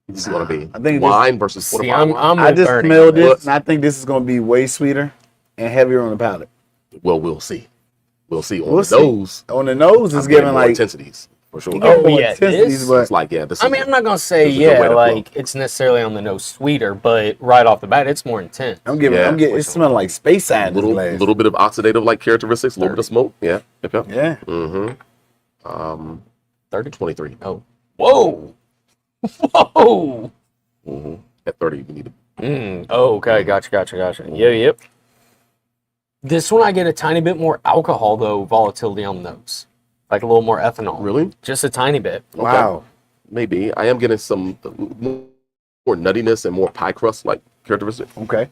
This is going to be I think wine versus See, fortified wine. I'm I with just Bernie smelled on this. this, and I think this is going to be way sweeter and heavier on the palate. Well, we'll see. We'll see. On We'll the see. nose, On the nose, it's I'm getting giving more like intensities for sure. Oh, more yeah, intensities, this- but It's like, this is I mean, I'm not gonna say This is a good way to flow. like it's necessarily on the nose sweeter, but right off the bat, it's more intense. I'm getting. It's smelling like space side. a little bit of oxidative like characteristics, a little bit of smoke. Yeah. Yep. Yeah. Mm-hmm. 30. 23. Oh, whoa, whoa. Mm-hmm. At 30, you need to. Oh, okay, gotcha. Yeah, yep. This one I get a tiny bit more alcohol though, volatility on the nose, like a little more ethanol. Really? Just a tiny bit. Wow. Maybe. I am getting some more nuttiness and more pie crust like characteristic. Okay. A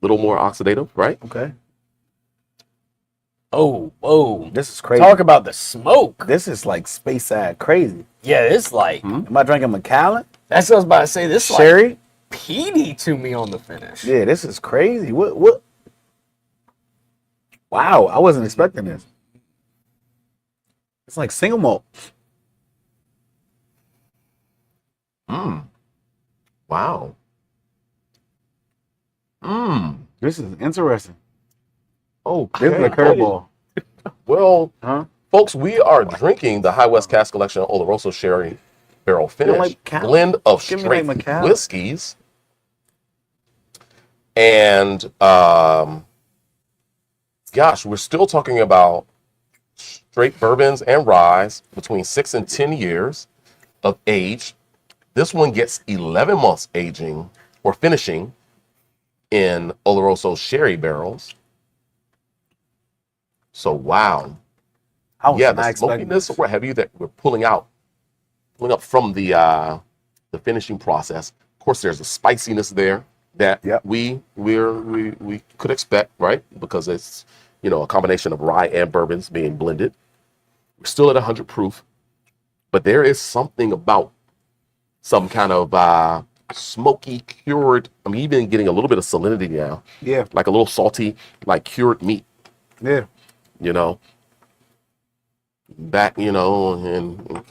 little more oxidative, right? Okay. Oh, whoa. This is crazy. Talk about the smoke. This is like space side crazy. Yeah, it's like Am I drinking Macallan? that's what I was about to say. This like Sherry? peaty to me on the finish. Yeah, this is crazy. What? Wow, I wasn't expecting this. It's like single malt. Wow. This is interesting. Okay. This is a curveball. Well, Huh? folks, we are drinking the High West Cask Collection Oloroso Sherry Barrel Finish like Cali? blend of Give me straight like Macallan. whiskeys and gosh, we're still talking about straight bourbons and ryes between 6 and 10 years of age. This one gets 11 months aging or finishing in Oloroso sherry barrels. So wow. I was Yeah, not the expecting smokiness this. or what have you that we're pulling up from the finishing process. Of course, there's a spiciness there that Yep. we could expect, right? Because it's a combination of rye and bourbons being blended. We're still at 100 proof, but there is something about some kind of smoky cured. I'm even getting a little bit of salinity now, Yeah, like a little salty, like cured meat. yeah. Back, in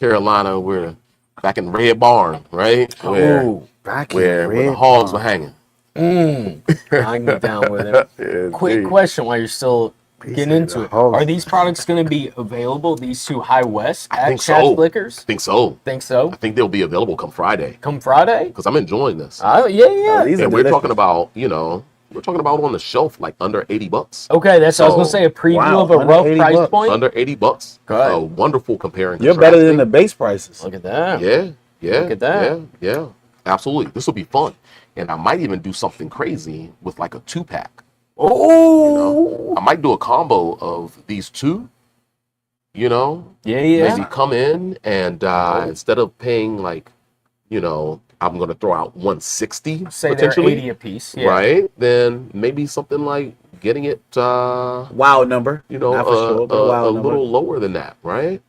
Carolina, we're back in Red Barn, right? Where Back where the Red hogs were Barn. hanging. I can get down with it. Yeah, Quick dude. question while you're still getting said into the it. host. Are these products going to be available, these two High West, at think Cask so. Liquors? I think so. Think so? I think they'll be available come Friday Come Friday? because I'm enjoying this. Oh, yeah. these are And we're delicious. talking about, we're talking about on the shelf like under $80. Okay, that's what I was going to So, say. A preview wow, of a under rough 80 price bucks. point. Under $80. Good. So wonderful comparing. You're better than the contrasting. base prices. Look at that. Yeah. Look at that. Yeah. Absolutely. This will be fun. And I might even do something crazy with like a 2-pack. Oh. I might do a combo of these two, Yeah. maybe come in and instead of paying like, I'm going to throw out 160 Say they're potentially, 80 a piece. Yeah. right? Then maybe something like getting it, Wild number. Not for sure, but a wild number. little lower than that, right?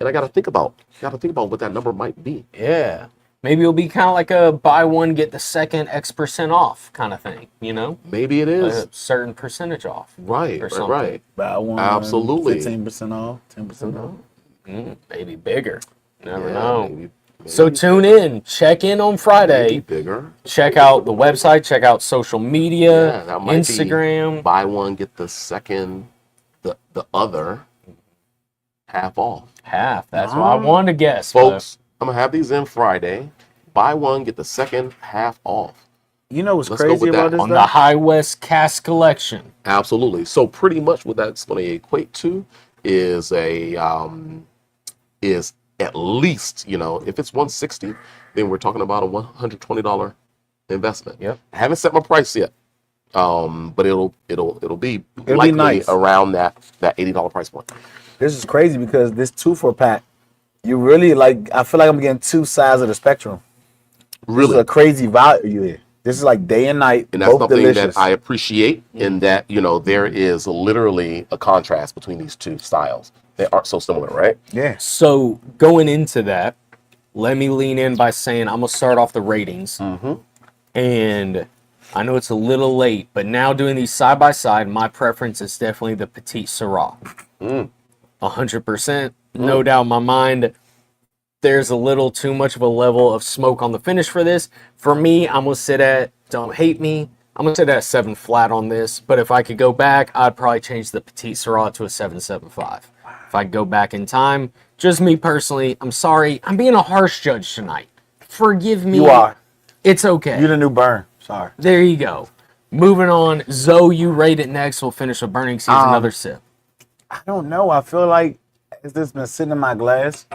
And I got to think about what that number might be. Yeah. Maybe it'll be kind of like a buy one, get the second X% off kind of thing, Maybe it is. A certain percentage off. Right. or something. Right. Buy one, Absolutely. 15% off, 10% off. Maybe bigger. Never Yeah, know. maybe So tune in. Check in on Friday. bigger. Check out the website. Check out social media, Yeah, that might Instagram. be buy one, get the second, the other half off. Half. That's what I wanted to guess. Folks, I'm going to have these in Friday. Buy one, get the second half off. You know what's Let's go crazy with about that. this? On though? the High West Cask Collection. Absolutely. So pretty much what that's going to equate to is is at least, if it's 160, then we're talking about a $120 investment. Yep. I haven't set my price yet. But it'll be likely nice. around that $80 price point. This is crazy because this 2-for-pack, you really I feel like I'm getting two sides of the spectrum. This is Really. a crazy value here. This is like day and night, And that's both something delicious. that I appreciate in that, there is literally a contrast between these two styles. They aren't so similar, right? Yeah. So going into that, let me lean in by saying I'm going to start off the ratings. And I know it's a little late, but now doing these side by side, my preference is definitely the Petite Sirah. 100%. No doubt in my mind. There's a little too much of a level of smoke on the finish for this. For me, I'm going to sit at, don't hate me, I'm going to sit at a 7 flat on this. But if I could go back, I'd probably change the Petite Sirah to a 7.75. If I could go back in time, just me personally, I'm sorry. I'm being a harsh judge tonight. Forgive me. You are. It's okay. You're the new Burn. Sorry. There you go. Moving on. Zoe, you rate it next. We'll finish with Burning Seas, another sip. I don't know. I feel like it's just been sitting in my glass.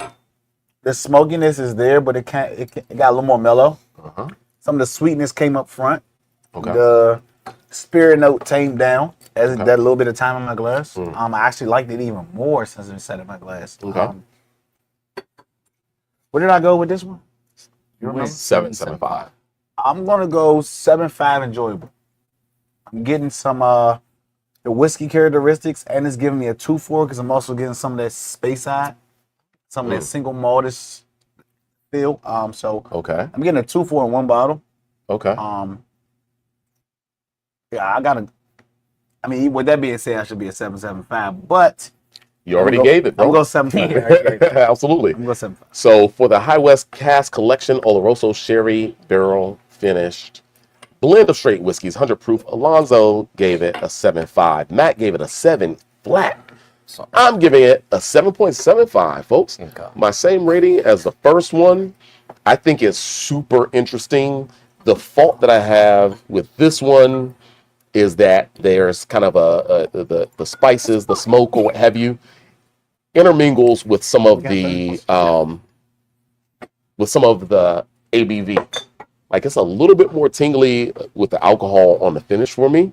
The smokiness is there, but it got a little more mellow. Some of the sweetness came up front. Okay. The spirit note tamed down as Okay. that little bit of time in my glass. I actually liked it even more since it sat in my glass. Okay. Where did I go with this one? You remember? 7.75. I'm gonna go 7.5 enjoyable. I'm getting some the whiskey characteristics, and it's giving me a 2-4 because I'm also getting some of that space side, some of that single maltish feel. So Okay. I'm getting a 2-4 in one bottle. Okay. Yeah, I mean, with that being said, I should be a 7.75, but You already gave it, bro. I'm going 7.5. Absolutely. I'm going 7.5. So for the High West Cask Collection, Oloroso Sherry Barrel Finished blend of straight whiskeys, 100 proof. Alonzo gave it a 7.5. Matt gave it a 7 flat. Sorry. I'm giving it a 7.75, folks. Okay. My same rating as the first one. I think it's super interesting. The fault that I have with this one is that there's kind of the spices, the smoke, or what have you, intermingles with some of the ABV. Like it's a little bit more tingly with the alcohol on the finish for me.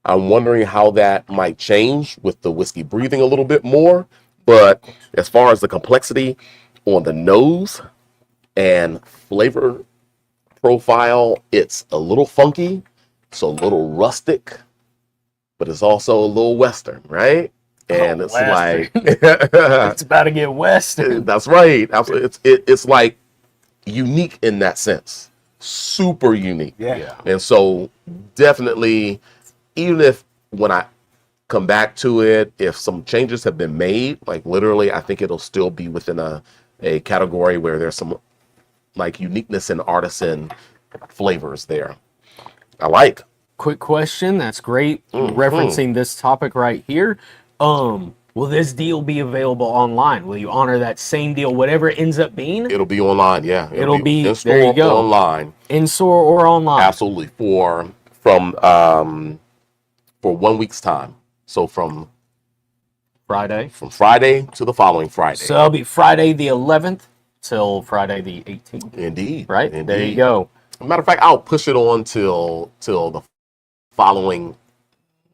I'm wondering how that might change with the whiskey breathing a little bit more. But as far as the complexity on the nose and flavor profile, it's a little funky, so a little rustic, but it's also a little Western, right? And it's like it's about to get Western. That's right. Absolutely. It's like unique in that sense. Super unique. Yeah. And so definitely, even if when I come back to it, if some changes have been made, like literally, I think it'll still be within a category where there's some like uniqueness and artisan flavors there. I like. Quick question. That's great. Referencing this topic right here. Will this deal be available online? Will you honor that same deal, whatever it ends up being? It'll be online. Yeah. It'll be in store, there you go. Online. In store or online. Absolutely. For 1 week's time. So from Friday to the following Friday. So it'll be Friday the 11th till Friday the 18th. Indeed. Right? Indeed. There you go. Matter of fact, I'll push it on till the following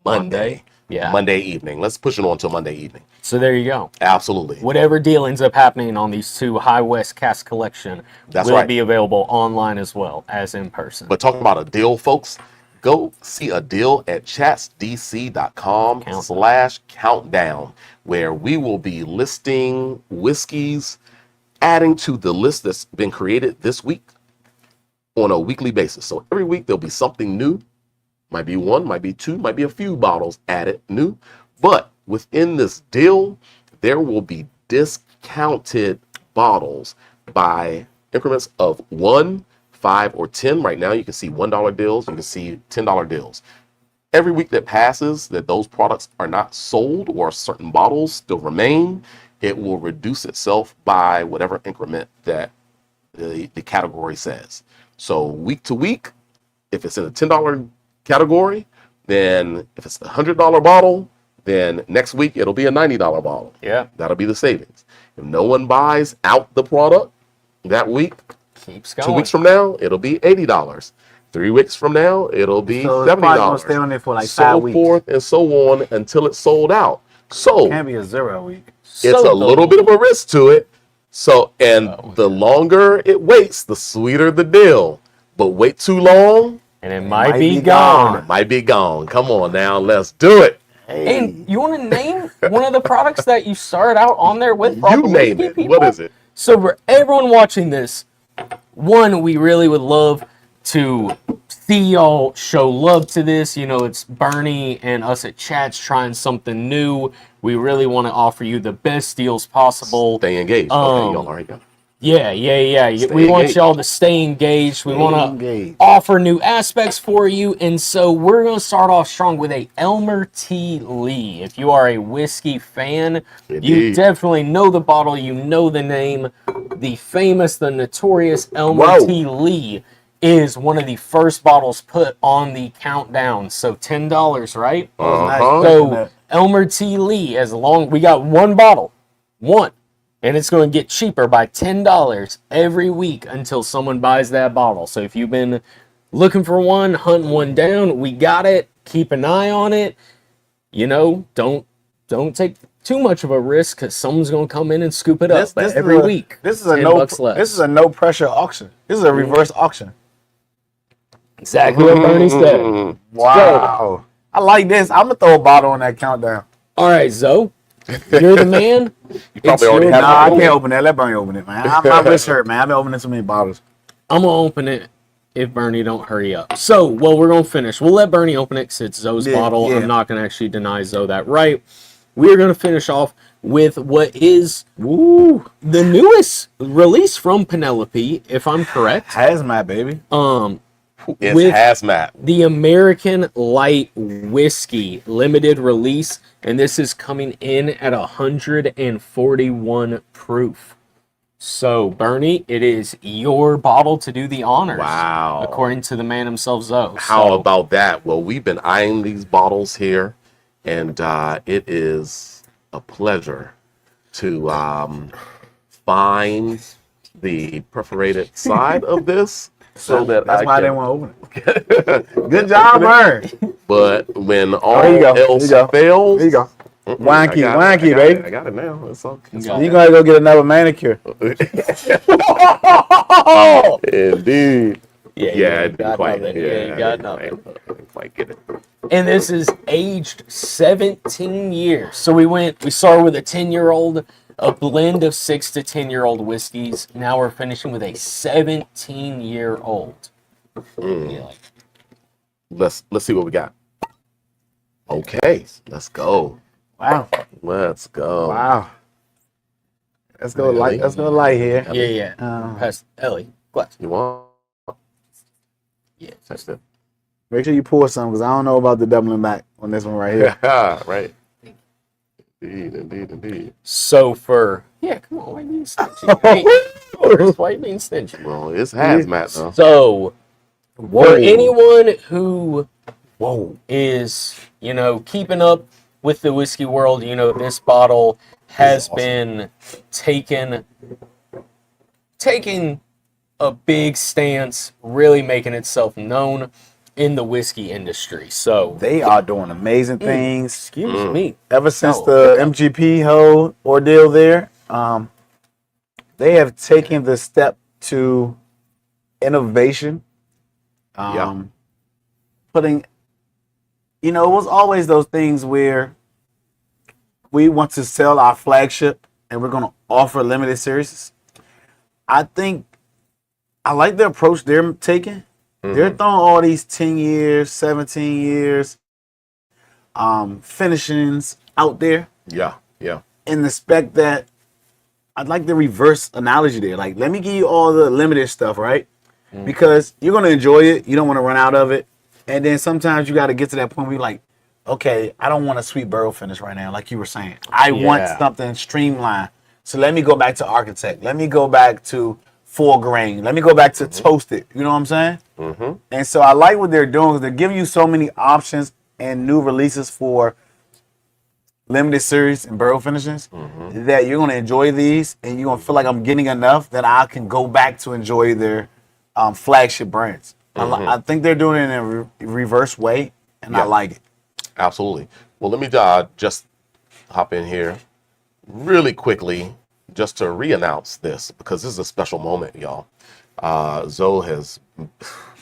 Monday. Yeah. Monday evening. Let's push it on till Monday evening. So there you go. Absolutely. Whatever deal ends up happening on these two High West Cask Collection will be available online as well as in person. But talking about a deal, folks, go see a deal at chatsdc.com/countdown, where we will be listing whiskeys, adding to the list that's been created this week on a weekly basis. So every week there'll be something new. Might be one, might be two, might be a few bottles added new. But within this deal, there will be discounted bottles by increments of 1, 5, or 10. Right now, you can see $1 deals, you can see $10 deals. Every week that passes that those products are not sold or certain bottles still remain, it will reduce itself by whatever increment that the category says. So week to week, if it's in a $10 category, then if it's a $100 bottle, then next week it'll be a $90 bottle. Yeah. That'll be the savings. If no one buys out the product that week, keeps going. 2 weeks from now, it'll be $80. 3 weeks from now, it'll be $70. Gonna stay on there for like 5 weeks. So forth and so on until it's sold out. So it can't be a 0 week. It's a little bit of a risk to it. So, and the longer it waits, the sweeter the deal. But wait too long, and it might be gone. It might be gone. Come on now, let's do it. Hey. And you want to name one of the products that you started out on there with? You name it. People? What is it? So for everyone watching this, one, we really would love to see y'all show love to this. You know, it's Bernie and us at Chats trying something new. We really want to offer you the best deals possible. Stay engaged. Okay, y'all already got it. Yeah. We want y'all to stay engaged. We want to offer new aspects for you. And so we're going to start off strong with a Elmer T. Lee. If you are a whiskey fan, you definitely know the bottle. You know the name. The famous, the notorious Elmer T. Lee is one of the first bottles put on the countdown. So $10, right? So Elmer T. Lee, we got one bottle. One. And it's going to get cheaper by $10 every week until someone buys that bottle. So if you've been looking for one, hunting one down, we got it. Keep an eye on it. You know, don't take too much of a risk because someone's going to come in and scoop it up every week. This is a no pressure auction. This is a reverse auction. Exactly what Bernie said. Wow. I like this. I'm going to throw a bottle on that countdown. All right, Zoe. You're the man. You probably already have I can't open that. Let Bernie open it, man. I'm not risk hurt, man. I've been opening so many bottles. I'm going to open it if Bernie don't hurry up. So, well, we're going to finish. We'll let Bernie open it because it's Zoe's bottle. Yeah. I'm not going to actually deny Zoe that right. We're going to finish off with what is the newest release from Penelope, if I'm correct. Hazmat, baby. It's with hazmat. the American Light Whiskey limited release, and this is coming in at 141 proof. So, Bernie, it is your bottle to do the honors. Wow. According to the man himself, Zoe. How about that? Well, we've been eyeing these bottles here, and it is a pleasure to find the perforated side of this. So that's why I didn't want to open it. Good job, Vern. But when all There you go. else There you go. fails, There you go. Wanky, baby. I got it now. It's all. You gotta go get another manicure. Indeed. Yeah, I didn't quite. nothing. Yeah, You ain't got nothing. I didn't quite get it. And this is aged 17 years. So we started with a 10-year-old, a blend of 6 to 10-year-old whiskeys. Now we're finishing with a 17-year-old. Let's see what we got. Okay, let's go. Wow. Let's go. Wow. Let's go Really? light. Let's go light here. Yeah. Um, Pass Ellie. Glass. You want? Yeah. That's it. Make sure you pour some because I don't know about the doubling back on this one right here. Right. Indeed. So for come on, why being stingy? Why being stingy? Well, it's hazmat though. So for anyone who is keeping up with the whiskey world, this bottle has been taking a big stance, really making itself known in the whiskey industry. So They are doing amazing things. excuse me. Ever since Oh, the MGP whole ordeal there, they have taken the step to innovation. Putting, it was always those things where we want to sell our flagship and we're going to offer limited series. I think I like the approach they're taking. They're throwing all these 10 years, 17 years finishings out there. Yeah. In the spec that I'd like the reverse analogy there. Like, let me give you all the limited stuff, right? Because you're going to enjoy it. You don't want to run out of it. And then sometimes you got to get to that point where you're like, okay, I don't want a sweet barrel finish right now, like you were saying. I want something streamlined. So let me go back to Architect. Let me go back to 4 grain. Let me go back to Toasted. You know what I'm saying? And so I like what they're doing because they're giving you so many options and new releases for limited series and barrel finishes that you're going to enjoy these and you're going to feel like I'm getting enough that I can go back to enjoy their flagship brands. I think they're doing it in a reverse way, and I like it. Absolutely. Well, let me just hop in here really quickly just to re-announce this because this is a special moment, y'all. Zoe has,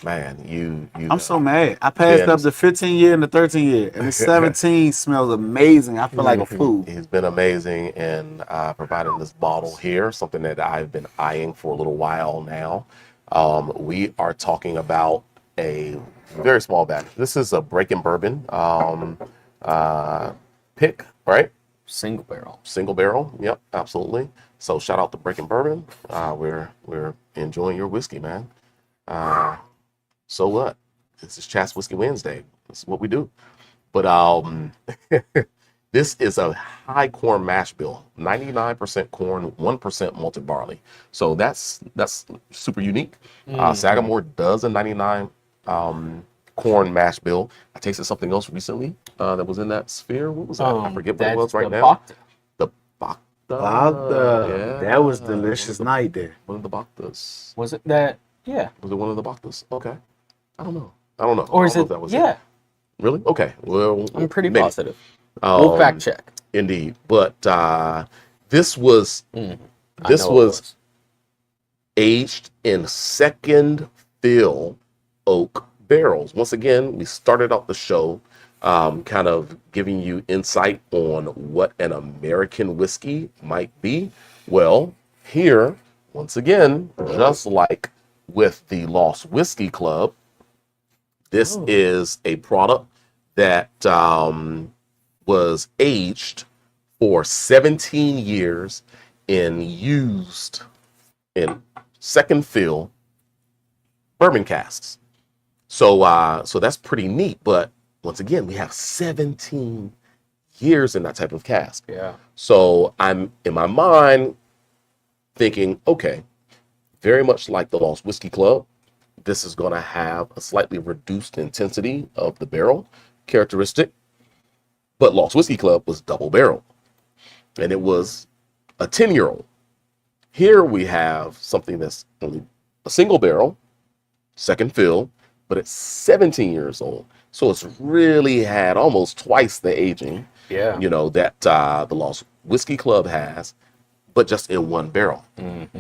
man, you. I'm so mad. I passed up the 15 year and the 13 year, and the 17 smells amazing. I feel like a fool. He's been amazing in providing this bottle here, something that I've been eyeing for a little while now. We are talking about a very small batch. This is a Breaking Bourbon pick, right? Single barrel. Single barrel. Yep, absolutely. So shout out to Breaking Bourbon. We're enjoying your whiskey, man. So what? This is Chat's Whiskey Wednesday. This is what we do. But this is a high corn mash bill, 99% corn, 1% malted barley. So that's super unique. Sagamore does a 99 corn mash bill. I tasted something else recently that was in that sphere. What was that? I forget what it was right now. The Bacta. Bacta. That was delicious night there. One of the Bactas. Was it that? Yeah. Was it one of the Bactas? Okay. I don't know. Or is it? That was it. Really? Okay. Well, I'm pretty maybe. positive. We'll fact check. Indeed. But this was aged in second fill oak barrels. Once again, we started out the show kind of giving you insight on what an American whiskey might be. Well, here, once again, just like with the Lost Whiskey Club. This is a product that was aged for 17 years in used in second fill bourbon casks. So that's pretty neat. But once again, we have 17 years in that type of cask. Yeah. So I'm in my mind thinking, okay, very much like the Lost Whiskey Club, this is going to have a slightly reduced intensity of the barrel characteristic. But Lost Whiskey Club was double barrel, and it was a 10-year-old. Here we have something that's only a single barrel, second fill, but it's 17 years old. So it's really had almost twice the aging, Yeah. that the Lost Whiskey Club has, but just in one barrel.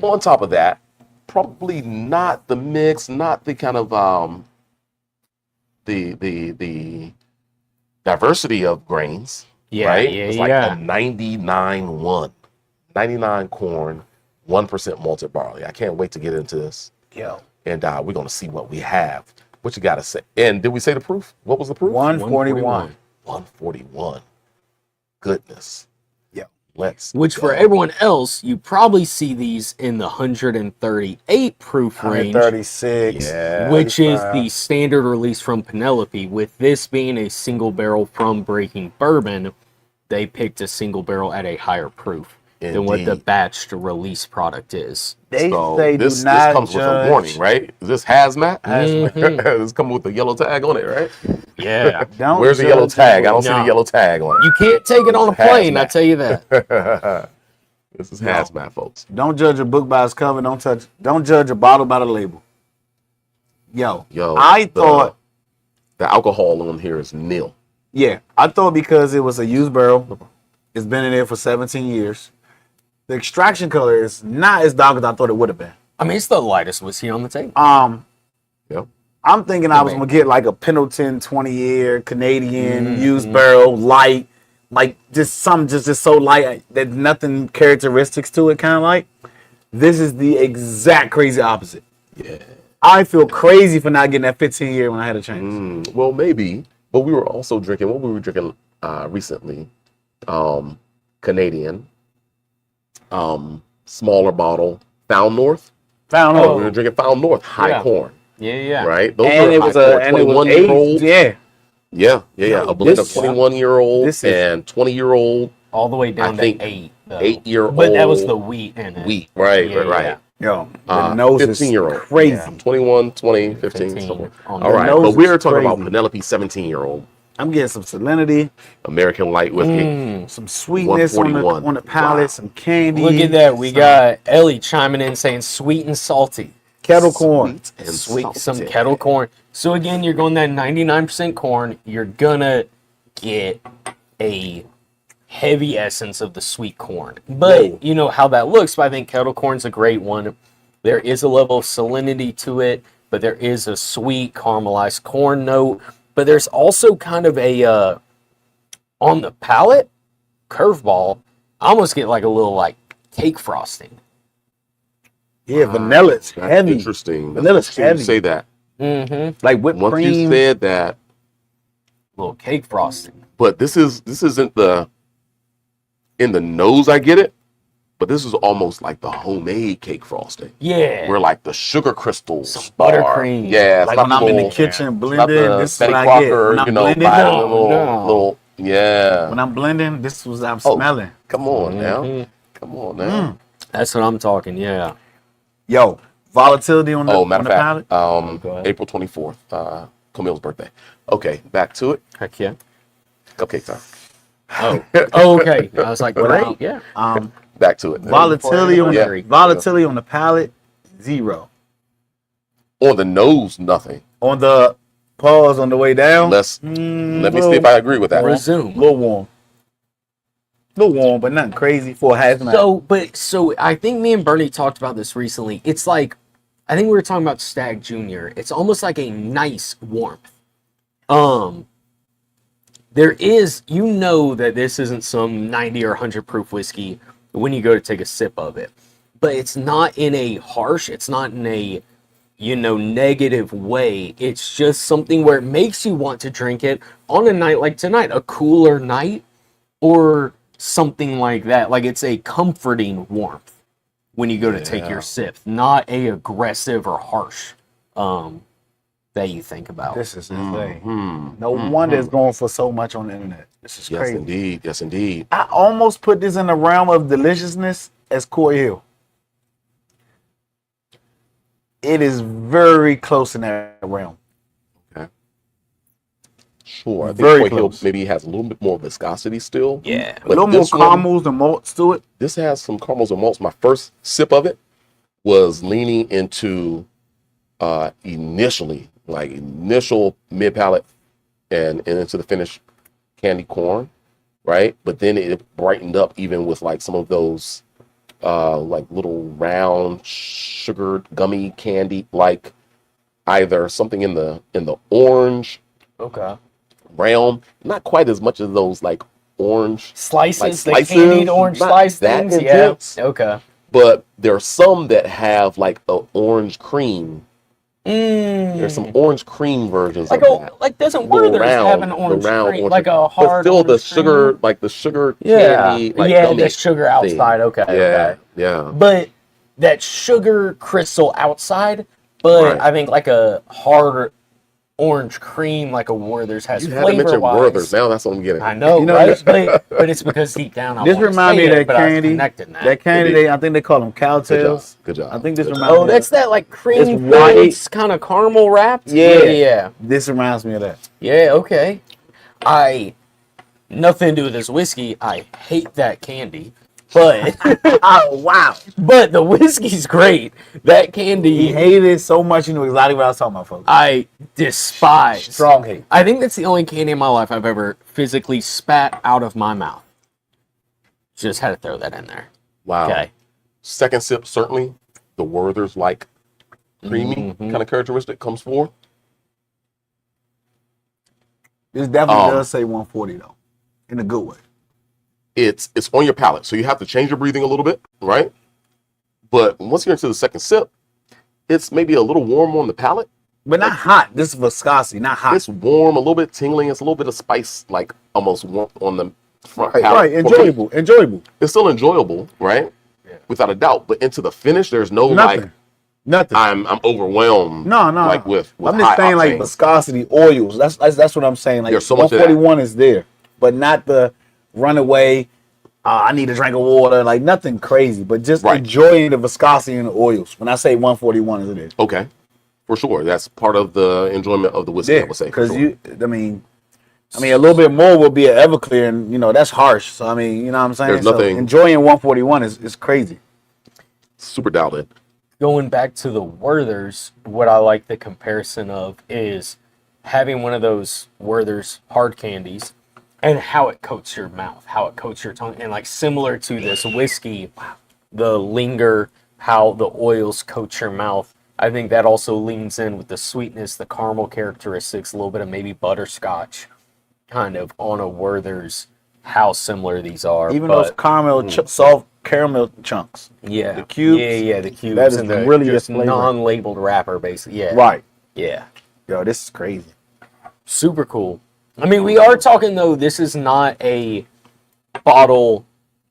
On top of that, probably not the mix, not the kind of the diversity of grains. Yeah, right? yeah, It's like yeah. a 99 corn, 1% malted barley. I can't wait to get into this. Yo. And we're going to see what we have. What you got to say? And did we say the proof? What was the proof? 141. 141. Goodness. Yeah. Let's Which go. for everyone else, you probably see these in the 138 proof range, 136. Yeah. which is 35. the standard release from Penelope. With this being a single barrel from Breaking Bourbon, they picked a single barrel at a higher proof than what the Indeed. batched release product is. They So say this do not comes with a judge. warning, right? Is this hazmat? Mhm. This coming with a yellow tag on it, right? Yeah. Don't Where's the yellow judge tag? I people. don't see the No. yellow tag on You can't take it on a plane, I Hazmat. tell you that. it. This is hazmat, folks. Don't judge a book by its cover. Don't judge a bottle by the label. Yo, Yo, I thought, the alcohol on here is nil. yeah, I thought because it was a used barrel, it's been in there for 17 years. The extraction color is not as dark as I thought it would have been. I mean, it's the lightest whiskey on the table. Yep. I'm thinking I was gonna get like a Pendleton 20-year Canadian used barrel, light, like just something just so light that nothing characteristics to it, kind of like. This is the exact crazy opposite. Yeah. I feel crazy for not getting that 15-year when I had a chance. Well, maybe, but we were also drinking. What we were drinking recently, Canadian, smaller bottle, Found North. Found We out. were drinking Found North, high Yeah. corn, Yeah. right? Those And are it high was corn, and it was 21-year-old. aged. Yeah. Yeah. A blend of This- 21-year-old this is- and 20-year-old All the way down I think to 8. Though. 8-year-old. But that was the wheat in it. wheat, right? Yeah, right. yeah. Yo, the nose is 15-year-old. crazy. Yeah. 21, 20, 15, 15 somewhere. on All the right, nose but is we're talking about crazy. Penelope 17-year-old I'm getting some salinity, American light whiskey. some sweetness on 141. the palate, Wow. some candy. Look at that. We got Ellie chiming in saying sweet and salty. kettle corn. Sweet and Sweet, some salty. kettle corn. So again, you're going that 99% corn. You're gonna get a heavy essence of the sweet corn. But Whoa. you know how that looks. But I think kettle corn's a great one. There is a level of salinity to it, but there is a sweet caramelized corn note. But there's also kind of a on the palate curveball. I almost get like a little like cake frosting. Yeah, vanilla's That's heavy. interesting. That's Vanilla's interesting you heavy. say that. Mm-hmm. Like whipped Once you cream. said that, Little cake frosting. but this isn't the in the nose. I get it, but this is almost like the homemade cake frosting, Yeah. where like the sugar crystals, Some buttercream. are- Yeah, it's Like not when I'm in the little- kitchen it's not blending, the this is Betty what I get. Crocker, When I'm you know, blending, buying no, a little, no. little, yeah. When I'm blending, this is what I'm Oh. smelling. Come on now, Mhm. come on now. That's what I'm talking. Yeah. Yo, volatility on the, Oh, matter on of the fact, palate. Go ahead. April 24th, Camille's birthday. Okay, back to it. Heck yeah. Cupcake time. Oh, okay. I was like, Right. wow, yeah. Back to it. Volatility on Yeah. the volatility on the palate, 0. On the nose, nothing. On the pause on the way down, Let me see if I agree with that. Resume. little warm. Little warm, but nothing crazy for a hazmat. So I think me and Bernie talked about this recently. It's like, I think we were talking about Stag Junior. It's almost like a nice warmth. There is, you know that this isn't some 90 or 100 proof whiskey when you go to take a sip of it. But it's not in a harsh, it's not in a negative way. It's just something where it makes you want to drink it on a night like tonight, a cooler night, or something like that. Like it's a comforting warmth when you go to take your sip, not a aggressive or harsh that you think about. This is insane. No wonder it's going for so much on the internet. This is crazy. Yes, indeed. Yes, indeed. I almost put this in the realm of deliciousness as Coy Hill. It is very close in that realm. Okay. Sure. I think Very Coy Hill close. maybe has a little bit more viscosity still. Yeah. A little more caramels and malts to it. This has some caramels and malts. My first sip of it was leaning into initial mid palate and into the finished candy corn, right? But then it brightened up even with like some of those like little round sugared gummy candy, like either something in the Okay. orange realm, not quite as much as those like orange Slices, like the candied orange not slice that things. intense. Yeah. Okay. But there are some that have like a orange cream. There's some orange cream versions Like of that. like doesn't Little Werther's have an orange round cream, orange like a but hard still the orange sugar, cream? like the sugar Yeah, candy, like yeah, gummy the sugar outside. thing. Okay, Yeah, okay. yeah. But that sugar crystal outside, but Right. I think like a hard orange cream, like a Werther's has You haven't flavor mentioned wise. Werther's. Now that's what I'm getting. I know, You know, right? But it's because deep down I This wanna reminds me say of it, that but I was candy. connecting That candy, I think they call them Good job. cowtails. Good job. I think this Good reminds me Oh, of that's that like cream It's white. filled, kind of caramel wrapped. Yeah. This reminds me of that. Yeah, okay. Nothing to do with this whiskey. I hate that candy. But Oh, wow. but the whiskey's great. That candy He hated it so much, you know exactly what I was talking about, folks. I despise. Strong hate. I think that's the only candy in my life I've ever physically spat out of my mouth. Just had to throw that in there. Wow. Okay. Second sip, certainly the Werther's like creamy kind of characteristic comes forth. This definitely does say 140, though, in a good way. It's on your palate, so you have to change your breathing a little bit, right? But once you're into the second sip, it's maybe a little warm on the palate. But not hot. This is viscosity, not hot. It's warm, a little bit tingling. It's a little bit of spice, like almost warm on the front Right, palate. enjoyable, enjoyable. It's still enjoyable, right? Yeah. Without a doubt. But into the finish, there's no Nothing. Nothing. I'm overwhelmed. No. Like with I'm just high saying, like octane. viscosity, oils. That's what I'm saying. Like There's so much of that. 141 is there, but not the runaway. I need a drink of water. Like nothing crazy, but just enjoying the viscosity and the oils. When I say 141, is it is. Okay, for sure. That's part of the enjoyment of the whiskey. I would say because sure. I mean, a little bit more will be an Everclear, and that's harsh. So I mean, you know what I'm saying. There's nothing- So enjoying 141 is crazy. Super dialed in. Going back to the Werther's, what I like the comparison of is having one of those Werther's hard candies and how it coats your mouth, how it coats your tongue. And like similar to this whiskey, the linger, how the oils coat your mouth. I think that also leans in with the sweetness, the caramel characteristics, a little bit of maybe butterscotch kind of on a Werther's, how similar these are. Even those caramel, soft caramel chunks. Yeah. The cubes. Yeah, the cubes. That is and the really just the flavor. non-labeled wrapper, basically. Yeah. Right. Yeah. Yo, this is crazy. Super cool. I mean, we are talking, though, this is not a bottle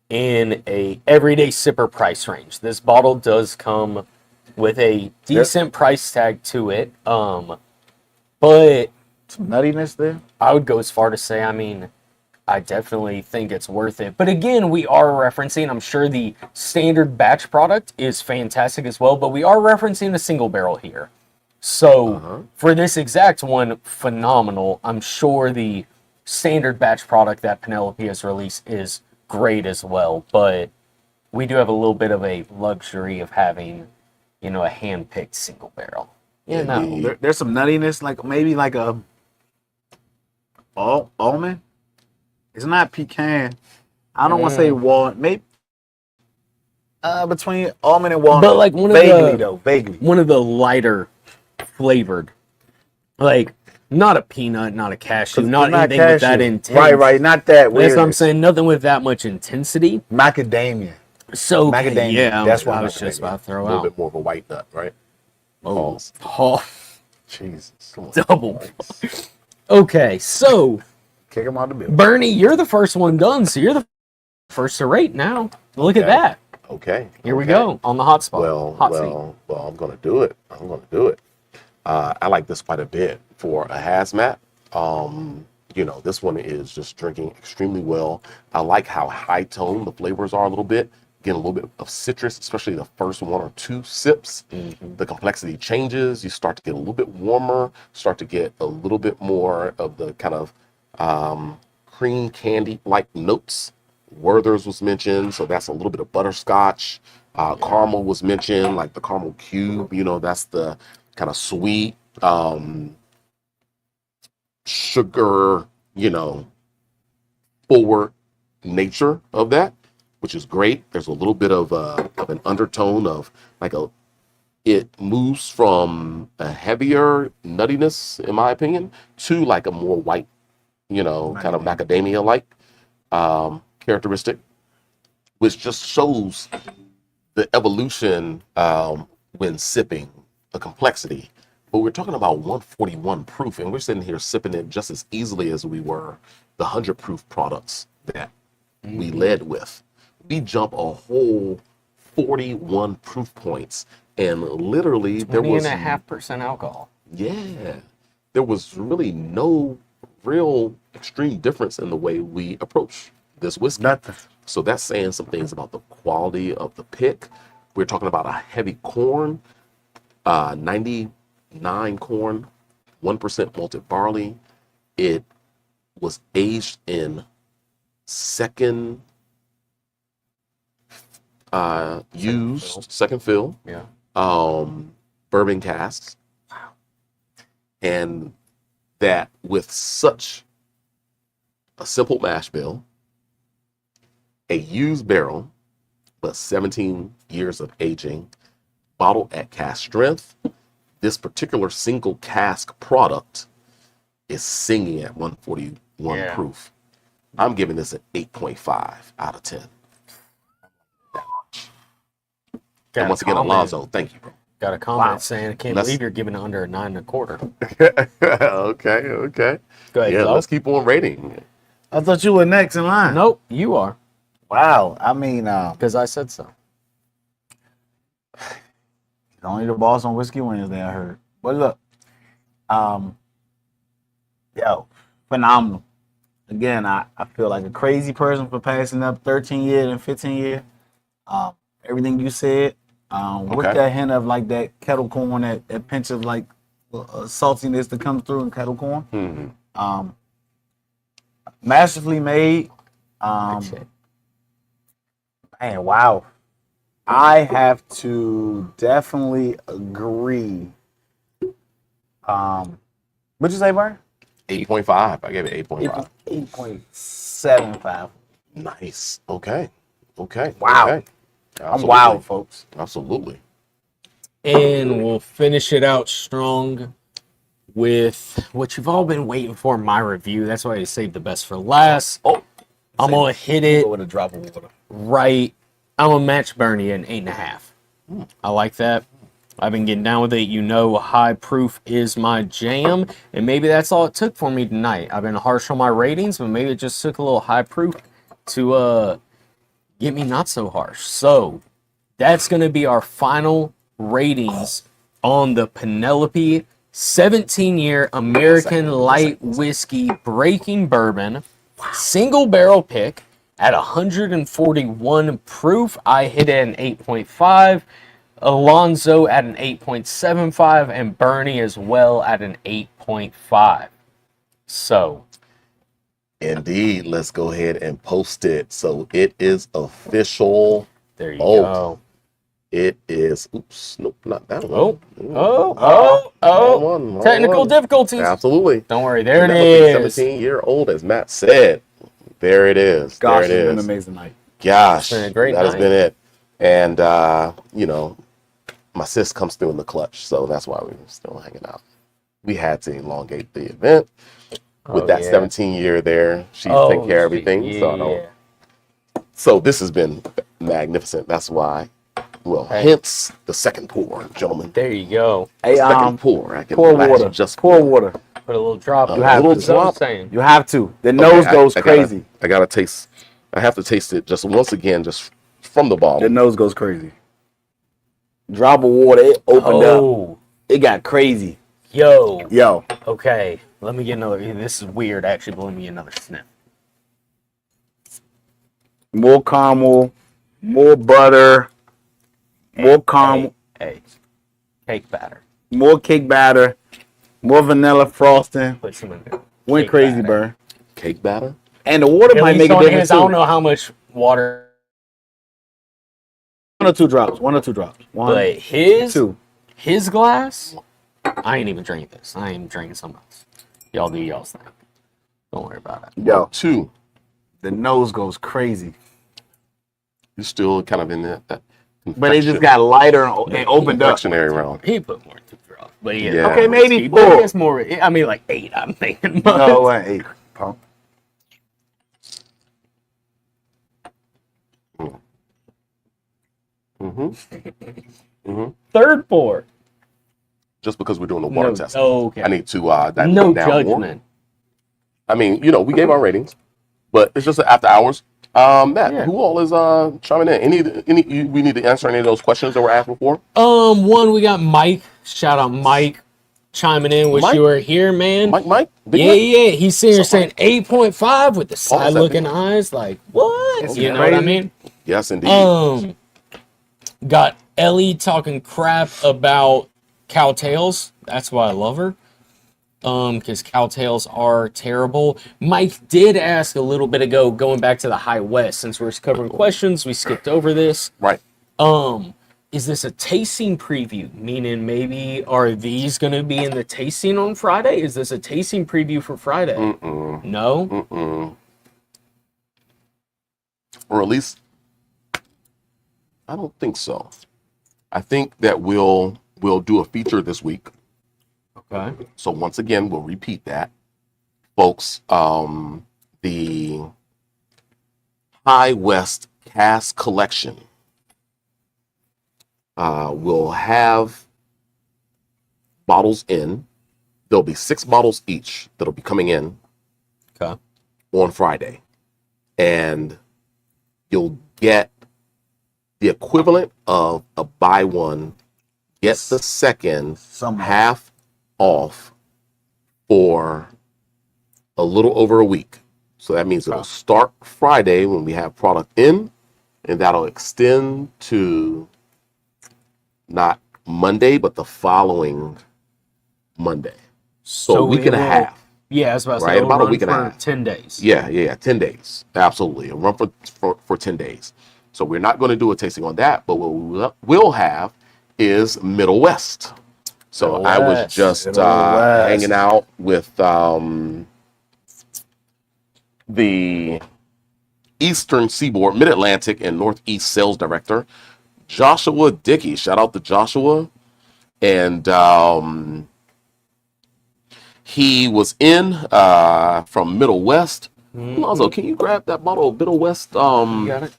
in a everyday sipper price range. This bottle does come with a decent price tag to it. But Some nuttiness there. I would go as far to say, I mean, I definitely think it's worth it. But again, we are referencing, I'm sure the standard batch product is fantastic as well, but we are referencing a single barrel here. So for this exact one, phenomenal. I'm sure the standard batch product that Penelope has released is great as well, but we do have a little bit of a luxury of having, a hand-picked single barrel. There's some nuttiness, like maybe like a almond. It's not pecan. I don't want to say walnut. Maybe between almond and walnut. But like one vaguely. One of the lighter flavored, like not a peanut, not a cashew, not anything with that intense. Right. Not that. That's what I'm saying. Nothing with that much intensity. Macadamia. So Macadamia. yeah, That's what I I was was just about to A throw little out. bit more of a white nut, right? Pause. Oh, Jesus. Come on. double. Okay, so Kick him out the building. Bernie, you're the first one done, so you're the first to rate now. Look at Okay. that. Okay. Here we go on the hot spot. Hot seat. Well, I'm gonna do it. I like this quite a bit for a hazmat. This one is just drinking extremely well. I like how high tone the flavors are a little bit. Getting a little bit of citrus, especially the first one or two sips. Mm-hmm. The complexity changes. You start to get a little bit warmer, start to get a little bit more of the kind of cream candy-like notes. Werther's was mentioned, so that's a little bit of butterscotch. Caramel was mentioned, like the caramel cube, that's the kind of sweet, sugar, forward nature of that, which is great. There's a little bit of an undertone of it moves from a heavier nuttiness, in my opinion, to like a more white, kind of macadamia-like characteristic, which just shows the evolution when sipping the complexity. But we're talking about 141 proof, and we're sitting here sipping it just as easily as we were the 100 proof products that we led with. We jump a whole 41 proof points, and literally there was 20.5% alcohol. Yeah, there was really no real extreme difference in the way we approach this whiskey. Nothing. So that's saying some things about the quality of the pick. We're talking about a heavy corn, 99 corn, 1% malted barley. It was aged in second fill, Yeah. bourbon casks. And that with such a simple mash bill, a used barrel, but 17 years of aging, bottled at cask strength, this particular single cask product is singing at 141 proof. I'm giving this an 8.5 out of 10. And once again, Alonzo, thank you, bro. Got a comment saying, I can't believe you're giving it under a 9.25. Okay. Go ahead, Yeah, Flo. let's keep on rating. I thought you were next in line. Nope, you are. Wow. I mean, Because I said so. only the boss on Whiskey Wednesday, I heard. But look, phenomenal. Again, I feel like a crazy person for passing up 13 years and 15 years. Everything you said, with that hint of like that kettle corn, that pinch of like saltiness that comes through in kettle corn. Mm-hmm. Masterfully made. Man, wow. I have to definitely agree. What'd you say, Brian? 8.5. I gave it 8.5. 8.75. Nice. Okay. Wow. Okay. I'm wild, folks. Absolutely. And we'll finish it out strong with what you've all been waiting for, my review. That's why I saved the best for last. I'm going to hit it With a drop of water. right. I'm going to match Bernie at an 8.5. I like that. I've been getting down with it. High proof is my jam. And maybe that's all it took for me tonight. I've been harsh on my ratings, but maybe it just took a little high proof to get me not so harsh. So that's going to be our final ratings on the Penelope 17-year American light whiskey breaking bourbon single barrel pick at 141 proof. I hit it at an 8.5. Alonzo at an 8.75 and Bernie as well at an 8.5. So Indeed. Let's go ahead and post it. So it is official. there you go. It is. Oops. Nope, not that Oh, one. oh. Technical difficulties. Absolutely. Don't worry. There it Penelope, is. 17-year-old, as Matt said. There it is. Gosh, there it it's been is. an amazing night. Gosh, been a great that has night. been it. And, my sis comes through in the clutch, so that's why we're still hanging out. We had to elongate the event with that 17-year there. She's taking care of everything. Yeah. So this has been magnificent. That's why Well, Hey. hence the second pour, gentlemen. There you go. Hey, Second pour. I can pour relax water. just Pour for- water. Put a little drop. A You have little to. What I'm drop? saying. You have to. The Okay, nose goes I crazy. I gotta taste. I have to taste it just once again, just from the bottle. The nose goes crazy. Drop of water, it opened up. Oh, It got crazy. yo. Yo, Okay, let me get another. This is weird, actually, but let me get another sniff. more caramel, more butter, more caramel, Hey, cake batter. more cake batter, more vanilla frosting. Put some in there. Went Cake crazy, batter. burn. Cake batter. And the water At might least make a on difference his, I don't too. know how much water, 1 or 2 drops. 1 or 2 drops. One, but two. his glass, I ain't even drinking this. I ain't drinking something else. Y'all do y'all's thing. Don't worry about it. Yo, 2. the nose goes crazy. You're still kind of in that But it just got lighter and opened up. confectionery round. He put more than 2 drops, but yeah. Yeah. Okay, maybe But 4. it's more. I mean, like 8. I'm thinking. No, what? 8. Pump. Third pour. Just because we're doing the water test, Okay. I need to dilute No it down more. judgment. I mean, we gave our ratings, but it's just after hours. Matt, Yeah. who all is chiming in? We need to answer any of those questions that were asked before. One, we got Mike. Shout out Mike chiming in. Wish Mike? you were here, man. Mike, Big Yeah, Mike? yeah. He's sitting here So saying 8.5 with the side that looking big? eyes. Like, what? It's You know what I crazy. mean? Yes, indeed. Got Ellie talking crap about cowtails. That's why I love her. Because cowtails are terrible. Mike did ask a little bit ago, going back to the High West, since we're covering questions, we skipped over this. Right. Is this a tasting preview? Meaning maybe are these going to be in the tasting on Friday? Is this a tasting preview for Friday? No? Or at least, I don't think so. I think that we'll do a feature this week. Okay. So once again, we'll repeat that, folks. The High West Cask collection will have bottles in. There'll be 6 bottles each that'll be coming in Okay. on Friday, and you'll get the equivalent of a buy one, get the second Somehow. half off for a little over a week. So that means it'll start Friday when we have product in, and that'll extend to not Monday, but the following Monday. So a week and a half. Yeah, I was about to Right, say, it'll about a run week and a for half. 10 days. Yeah, 10 days. Absolutely. A run for 10 days. So we're not going to do a tasting on that, but what we will have is Middle West. So Middle I was West. just Middle West. hanging out with the Eastern Seaboard, Mid-Atlantic, and Northeast Sales Director, Joshua Dickey. Shout out to Joshua. And he was in from Middle West. Alonzo, can you grab that bottle of Middle West? You got it?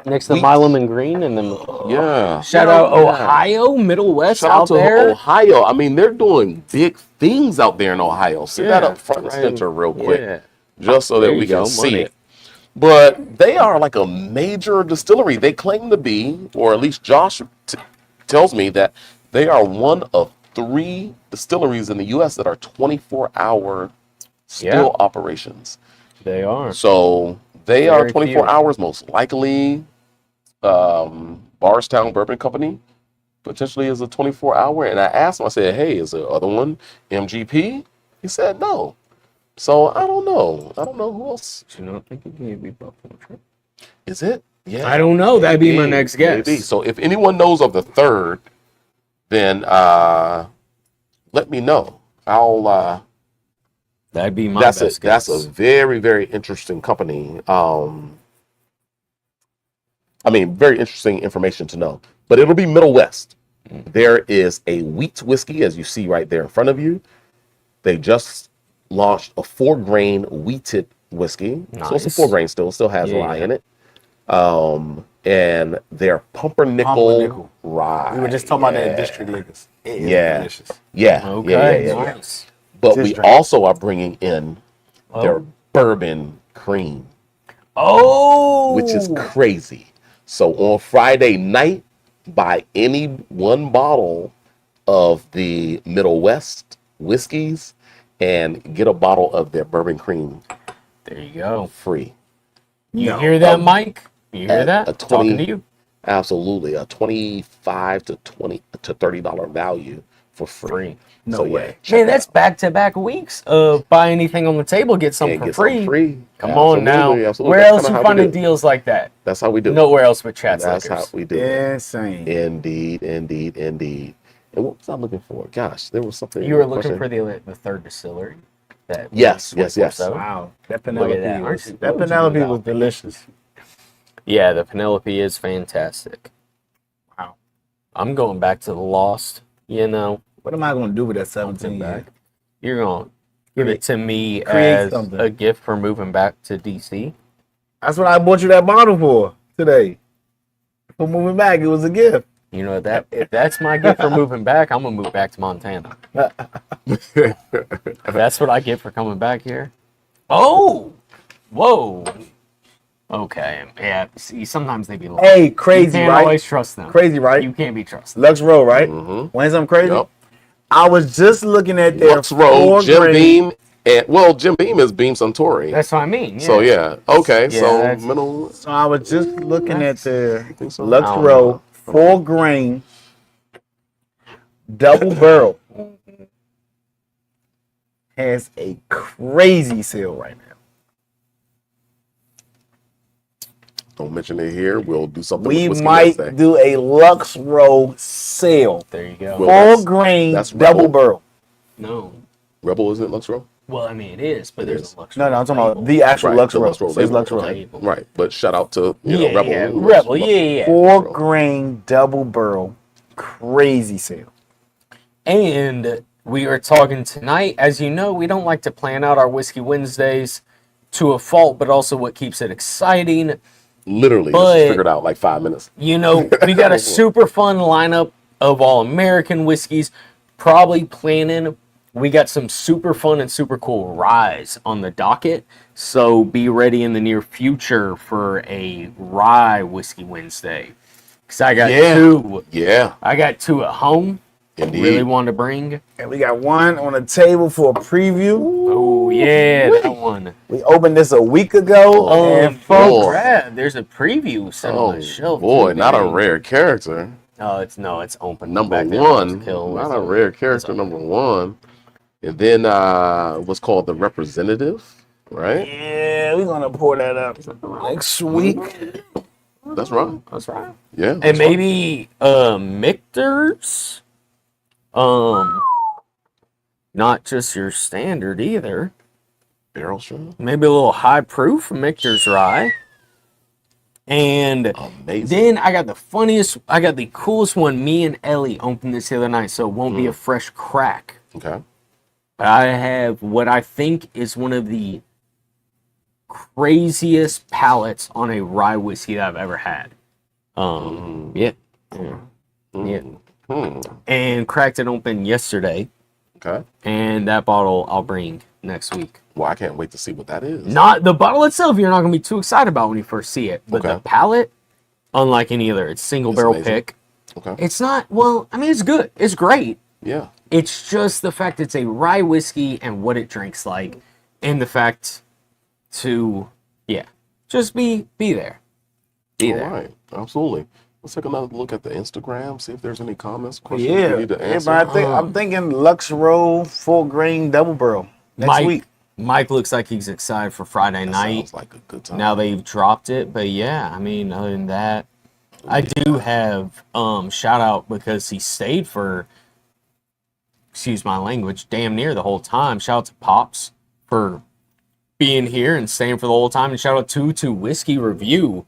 Next to We- Milam and Green, and then Yeah. shout out Ohio, Middle West Shout out to there. Ohio. I mean, they're doing big things out there in Ohio. Sit that up front and right. center real quick, Yeah. just so There that you we can go, see money. it. But they are like a major distillery. They claim to be, or at least Josh tells me that they are one of 3 distilleries in the U.S. that are 24-hour still operations. They are. So they are Very 24 few. hours, most likely. Bardstown Bourbon Company potentially is a 24-hour. And I asked him, I said, hey, is the other one MGP? He said no. So I don't know. I don't know who else. You don't think it can be Buffalo Trace? Is it? Yeah. I don't know. That'd be my Maybe, next guess. maybe. So if anyone knows of the third, then let me know. I'll That'd be my that's best a guess. that's a very, very interesting company. I mean, very interesting information to know. But it'll be Middle West. There is a wheat whiskey, as you see right there in front of you. They just launched a 4-grain wheated whiskey. So it's a Nice. 4 grain still has rye Yeah. in it. and their pumpernickel rye. We were just talking about that at District Liquors. It is delicious. Yeah. Okay, Yeah. nice. But Just we drink. also are bringing in their bourbon cream, which is crazy. So on Friday night, buy any one bottle of the Middle West whiskeys and get a bottle of their bourbon cream There you go. free. You hear that, Mike? You hear that? A 20, Talking to you. Absolutely, a $25 to $30 value for free. No way. check Hey, it that's out. back-to-back weeks of buy anything on the table, get some And for get free. some free. Come on now. Absolutely. Where That's else kinda you how we finding do it. deals like that? That's how we do it. Nowhere else but Chats That's Liquors. how we do it. Insane. Indeed. And what was I looking for? Gosh, there was something. You were looking for the third distillery. That Yes. Wow. That Penelope, that. was, What that would you Penelope do about was delicious. Yeah, the Penelope is fantastic. Wow. I'm going back to the Lost. You know, What am I going to do with that 17 back. back? You're going to give it to me create as something. a gift for moving back to DC. That's what I bought you that bottle for today. For moving back, it was a gift. You know that if that's my gift for moving back, I'm gonna move back to Montana. That's what I get for coming back here. Oh, whoa. Okay, yeah. See, sometimes they be lying. Hey, You crazy, can't right? always trust them. Crazy, right? You can't be trusted. Lux Row, right? Mm-hmm. Want something crazy? Yep. I was just looking at their Lux Road, 4 Jim grain- Beam, and Jim Beam is Beam Suntory. That's what I mean. So yeah, okay. Yeah, So that's- middle. So I was just looking at their think so? Lux I don't Row know. 4 grain double barrel. Has a crazy sale right now. Don't mention it here. We'll do something. We with Whiskey might Wednesday. do a Lux Row sale. There you go. Well, 4 that's- grain that's double Rebel. barrel. No. Rebel, isn't it Lux Row? Well, I mean, it is, but It there's is. a Lux No, Row I'm talking about label. the actual Right, Lux the Row. Lux Row Says label. Lux Row. Label. Right, but shout out to Yeah, Rebel. yeah, who Rebel. was- Yeah. 4 grain double barrel. Crazy sale. And we are talking tonight. As you know, we don't like to plan out our Whiskey Wednesdays to a fault, but also what keeps it exciting. Literally, But- this is figured out like 5 minutes. You know, we got a super fun lineup of all American whiskeys. Probably planning. We got some super fun and super cool ryes on the docket. So be ready in the near future for a rye Whiskey Wednesday. Because I got two. Yeah, I got two at home. indeed. Really wanted to bring. And we got one on the table for a preview. Oh, yeah, that one. We opened this a week ago. Oh, and fuck, boy. Brad, there's a preview set on Oh the shelf. boy, too, not a dang. rare character. Oh, it's open. Number Back there, one, let's kill not with a it. rare It's character. open. Number one, and then what's called the representative, right? yeah, we're gonna pour that up next week. That's right. That's right. Yeah, And that's right. maybe Michter's, not just your standard either. barrel strength. Maybe a little high proof Michter's rye. And Amazing. then I got the coolest one. Me and Ellie opened this the other night, so it won't be a fresh crack. Okay. But I have what I think is one of the craziest palates on a rye whiskey that I've ever had. Yeah. Yeah. Hmm. And cracked it open yesterday. Okay. And that bottle I'll bring next week. Well, I can't wait to see what that is. Not the bottle itself, you're not going to be too excited about when you first see it. But the Okay. palate, unlike any other, it's single It's barrel amazing. pick. Okay. It's not, well, I mean, it's good. It's great. Yeah. It's just the fact it's a rye whiskey and what it drinks like. And the fact to, just be there. Be All there. right. Absolutely. Let's take another look at the Instagram, see if there's any comments, questions we Yeah, need to answer. but I'm thinking Lux Row 4 grain double barrel next week. Mike looks like he's excited for Friday That night. sounds like a good time. Now they've dropped it, but yeah, I mean, other than that, I do have shout out because he stayed for, excuse my language, damn near the whole time. Shout out to Pops for being here and staying for the whole time, and shout out to Whiskey Review,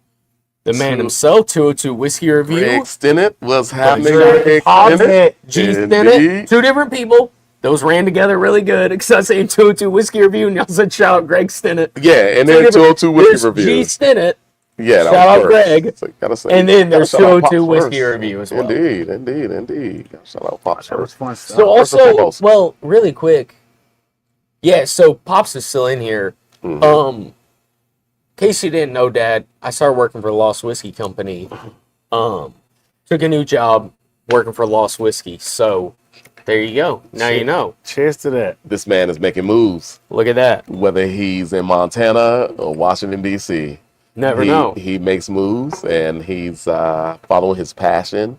the man himself, 202 Whiskey Review. Greg Stinnett was happening. Greg Greg Pops, Stinnett. G Indeed. Stinnett, two different people. Those ran together really good. Except saying 202 Whiskey Review, and y'all said shout out Greg Stinnett. Yeah, and then 202 Whiskey There's G Review. Stinnett, Yeah, that Shout was out first. Greg. So gotta say, And then gotta there's shout out 202 Pops Whiskey first. Review as well. Indeed. Gotta shout out Pops That was first. fun stuff. So First and also, foremost. well, really quick. Yeah, so Pops is still in here. In case you didn't know, Dad, I started working for Lost Whiskey Company. Took a new job working for Lost Whiskey. So there you go. Now you know. Cheers to that. This man is making moves, Look at that. whether he's in Montana or Washington D.C. Never know. He makes moves, and he's following his passion,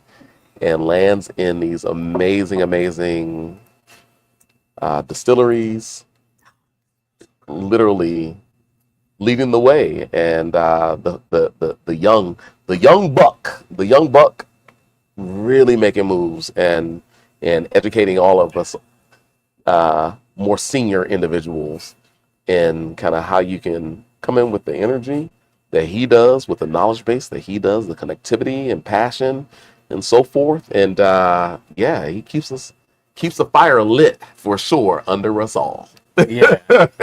and lands in these amazing distilleries, literally leading the way. And the young buck really making moves and educating all of us more senior individuals in kind of how you can come in with the energy that he does, with the knowledge base that he does, the connectivity and passion and so forth. And he keeps the fire lit for sure under us all. Yeah.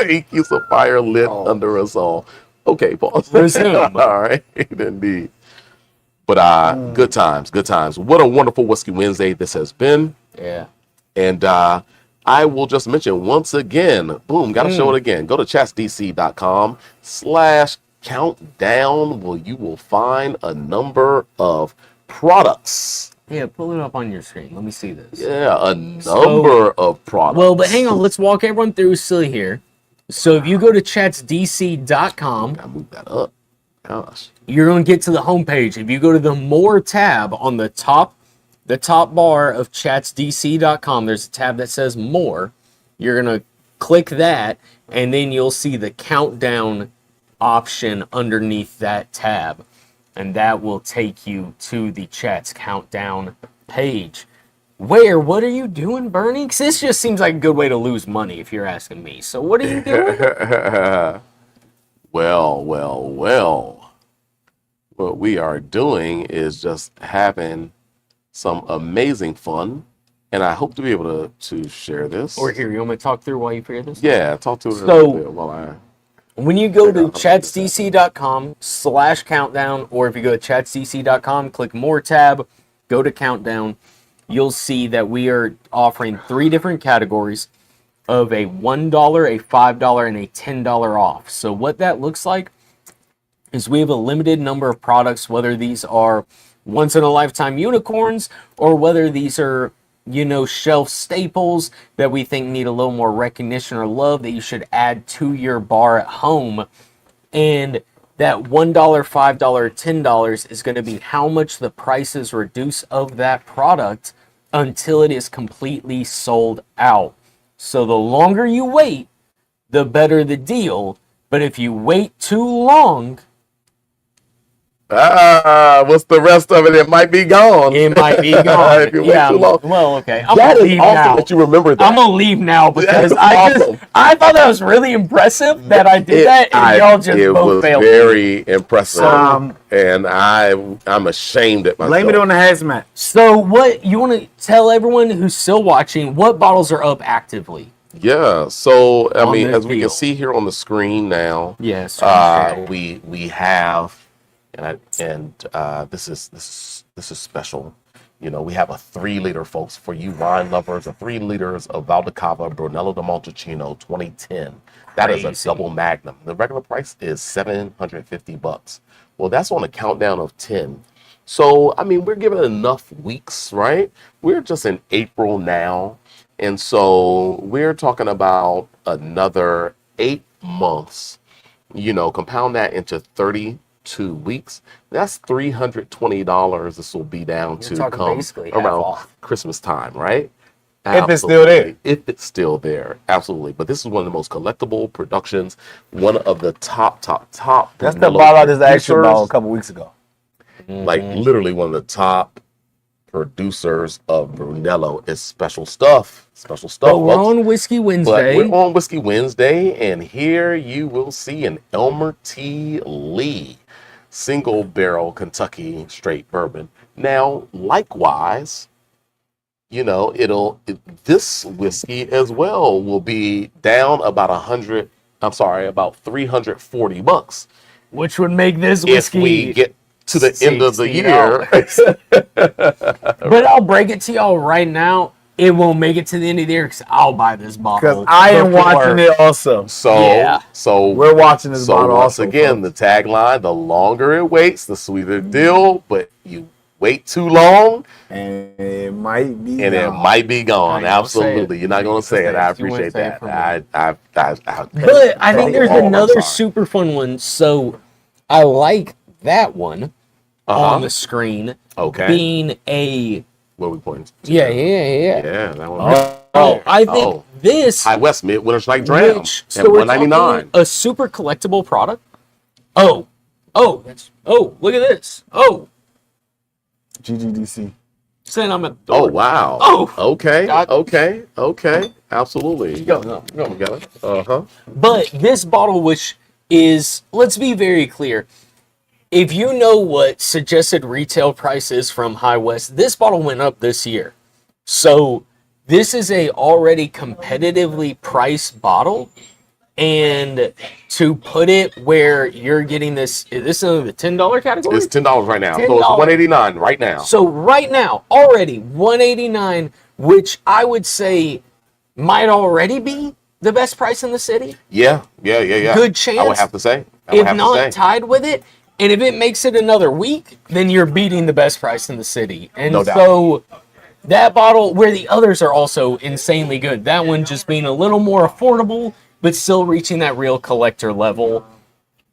He keeps the fire lit under us all. Okay, pause. Resume. All right, indeed. But good times. What a wonderful Whiskey Wednesday this has been. Yeah. And I will just mention once again, boom, got to show it again. Go to chatsdc.com/countdown where you will find a number of products. Yeah, pull it up on your screen. Let me see this. Yeah, a number of products. Well, but hang on. Let's walk everyone through silly here. So if you go to chatsdc.com, Gotta move that up. Gosh. you're going to get to the homepage. If you go to the More tab on the top bar of chatsdc.com, there's a tab that says More. You're going to click that, and then you'll see the countdown option underneath that tab. And that will take you to the Chats Countdown page. What are you doing, Bernie? Because this just seems like a good way to lose money, if you're asking me. So what are you doing? Well. What we are doing is just having some amazing fun, and I hope to be able to share this. Or here, you want me to talk through while you figure this out? Yeah, talk to it a So- little bit while I... When you go to chatsdc.com/countdown, or if you go to chatsdc.com, click More tab, go to Countdown, you'll see that we are offering 3 different categories of a $1, a $5, and a $10 off. So what that looks like is we have a limited number of products, whether these are once-in-a-lifetime unicorns or whether these are, shelf staples that we think need a little more recognition or love that you should add to your bar at home. And that $1, $5, $10 is going to be how much the prices reduce of that product until it is completely sold out. So the longer you wait, the better the deal. But if you wait too long, what's the rest of it? It might be gone. it might be gone. If you wait too long. Well, okay. I'm That gonna is leave awesome now. that you remember that. I'm gonna leave now because Awesome. I thought that was really impressive that I did that, and y'all just it both was failed. very impressive, So- and I'm ashamed at myself. Blame it on the hazmat. So, what you want to tell everyone who's still watching? What bottles are up actively? Yeah, so I On mean, this as we deal. can see here on the screen now, Yes. we have, and this is special. We have a 3-liter, folks, for you wine lovers. A 3 liters of Valdicava Brunello de Montalcino 2010. That is a Crazy. double magnum. The regular price is $750. Well, that's on a countdown of 10. So I mean, we're given enough weeks, right? We're just in April now. And so we're talking about another 8 months, compound that into 32 weeks. That's $320 this will be down You're to talking come basically half around off. Christmas time, right? If it's still there. Absolutely. If it's still there, absolutely. But this is one of the most collectible productions, one of the top. That's the Brunello bottle I just asked you about a producers. couple weeks ago. Like literally one of the top producers of Brunello. Is special stuff. Special stuff. But we're folks. on Whiskey But Wednesday. we're on Whiskey Wednesday, and here you will see an Elmer T. Lee single barrel Kentucky straight bourbon. Now, likewise, this whiskey as well will be down about $340. which would make this if whiskey. we get to the end of the year. But I'll break it to y'all right now. It won't make it to the end of the year because I'll buy this bottle. Because I am before- watching it also. So We're watching this so bottle once also. again, folks. the tagline: the longer it waits, the sweeter the deal. But you wait too long, And it might be and it gone. might be gone. I ain't gonna say Absolutely, it. you're not going to say it. I You wouldn't appreciate say it that. for me. But I think there's I'm another sorry. super fun one. So I like that one on the screen. Okay. Being a What are we pointing? to? yeah. Yeah, that one. I think this High West Midwinter's Night Dram which at so we're talking $1.99. a super collectible product. Oh, look at this. Oh, GGDC. saying I'm at the Oh door. wow. Oh. Okay. God. Okay. Absolutely. Go. You got it. But this bottle, which is, let's be very clear, if you know what suggested retail price is from High West, this bottle went up this year. So this is a already competitively priced bottle. And to put it where you're getting this in the $10 category? It's $10 right now. So it's $10. $189 right now. So right now, already $189, which I would say might already be the best price in the city. Yeah. Good chance. I would have to say. If not tied with it, and if it makes it another week, then you're beating the best price in the city. And No doubt. so that bottle, where the others are also insanely good, that one just being a little more affordable, but still reaching that real collector level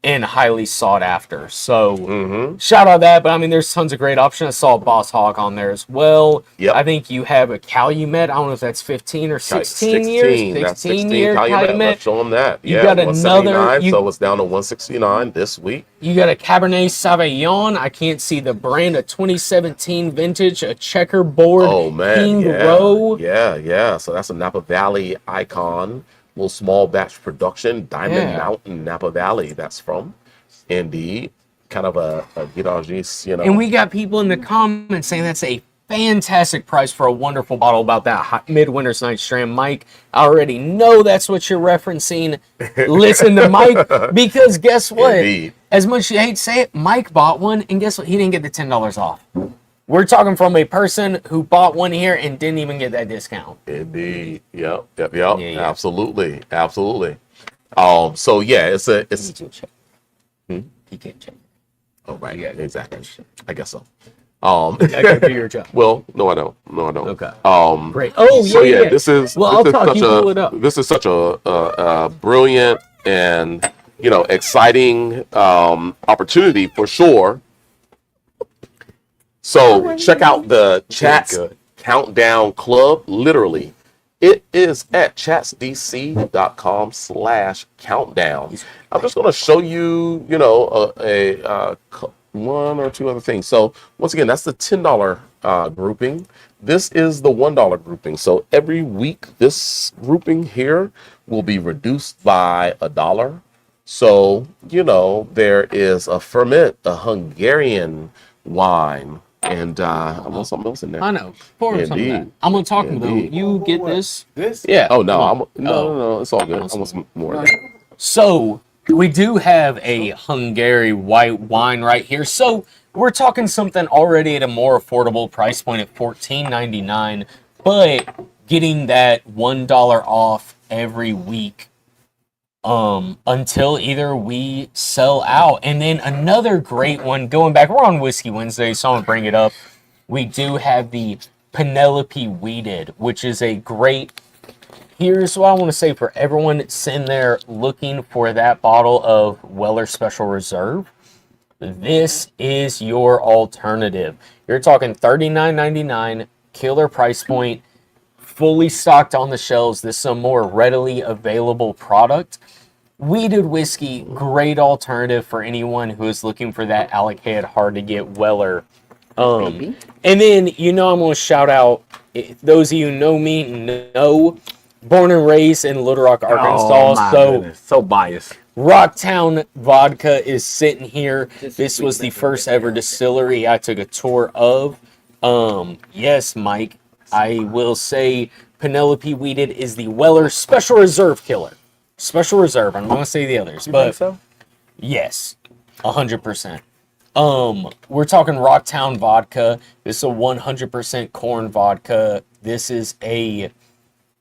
and highly sought after. So shout out that, but I mean, there's tons of great options. I saw Boss Hog on there as well. Yep. I think you have a Calumet. I don't know if that's 15 or 16 years. That's 16 16 year Calumet. Calumet. Let's show them that. You Yeah, got 179, another- so it's down to 169 this week. You got a Cabernet Sauvignon. I can't see the brand. A 2017 vintage, a checkerboard. Oh man, King yeah, Row. yeah. So that's a Napa Valley icon, little small batch production, Diamond Yeah. Mountain Napa Valley. That's from, indeed, kind of a Girardis, you know. And we got people in the comments saying that's a fantastic price for a wonderful bottle about that Midwinter's Night Dram. Mike, I already know that's what you're referencing. Listen to Mike, because guess what? Indeed. As much as you hate to say it, Mike bought one, and guess what? He didn't get the $10 off. We're talking from a person who bought one here and didn't even get that discount. Indeed, yep. Yeah. Absolutely. So yeah, it's He can check. He can't check. oh right, Yeah. exactly. I guess so. I gotta do your job. Well, no, I don't. Okay. Great. Oh, So yeah. this is Well, I'll talk. You pull it up. this is such a brilliant and exciting opportunity for sure. So check out the Chats good. Countdown Club. Literally, it is at chatsdc.com/countdown. I'm just going to show you, one or two other things. So once again, that's the $10 grouping. This is the $1 grouping. So every week, this grouping here will be reduced by $1. So, there is a ferment, a Hungarian wine, and I'm on something else in there. I know. Pour him some of that. Indeed. I'm gonna talk to him though. Indeed. You get this. This? Yeah. Oh no, come on. no, it's all good. I want some more. of that. So we do have a Hungary white wine right here. So we're talking something already at a more affordable price point at $14.99, but getting that $1 off every week until either we sell out. And then another great one, going back, we're on Whiskey Wednesday, so I'm gonna bring it up. We do have the Penelope Weeded, which is a great, here's what I want to say for everyone that's in there looking for that bottle of Weller Special Reserve. This is your alternative. You're talking $39.99, killer price point, fully stocked on the shelves. This is a more readily available product. Weeded whiskey, great alternative for anyone who is looking for that allocated, hard to get Weller. And then, I'm going to shout out, those of you who know me know, born and raised in Little Rock, Arkansas. So biased. Rocktown Vodka is sitting here. This was the first ever distillery I took a tour of. Yes, Mike, I will say Penelope Weeded is the Weller Special Reserve killer. Special Reserve. I'm not going to say the others, but So? yes. 100%. We're talking Rocktown vodka. This is a 100% corn vodka. This is a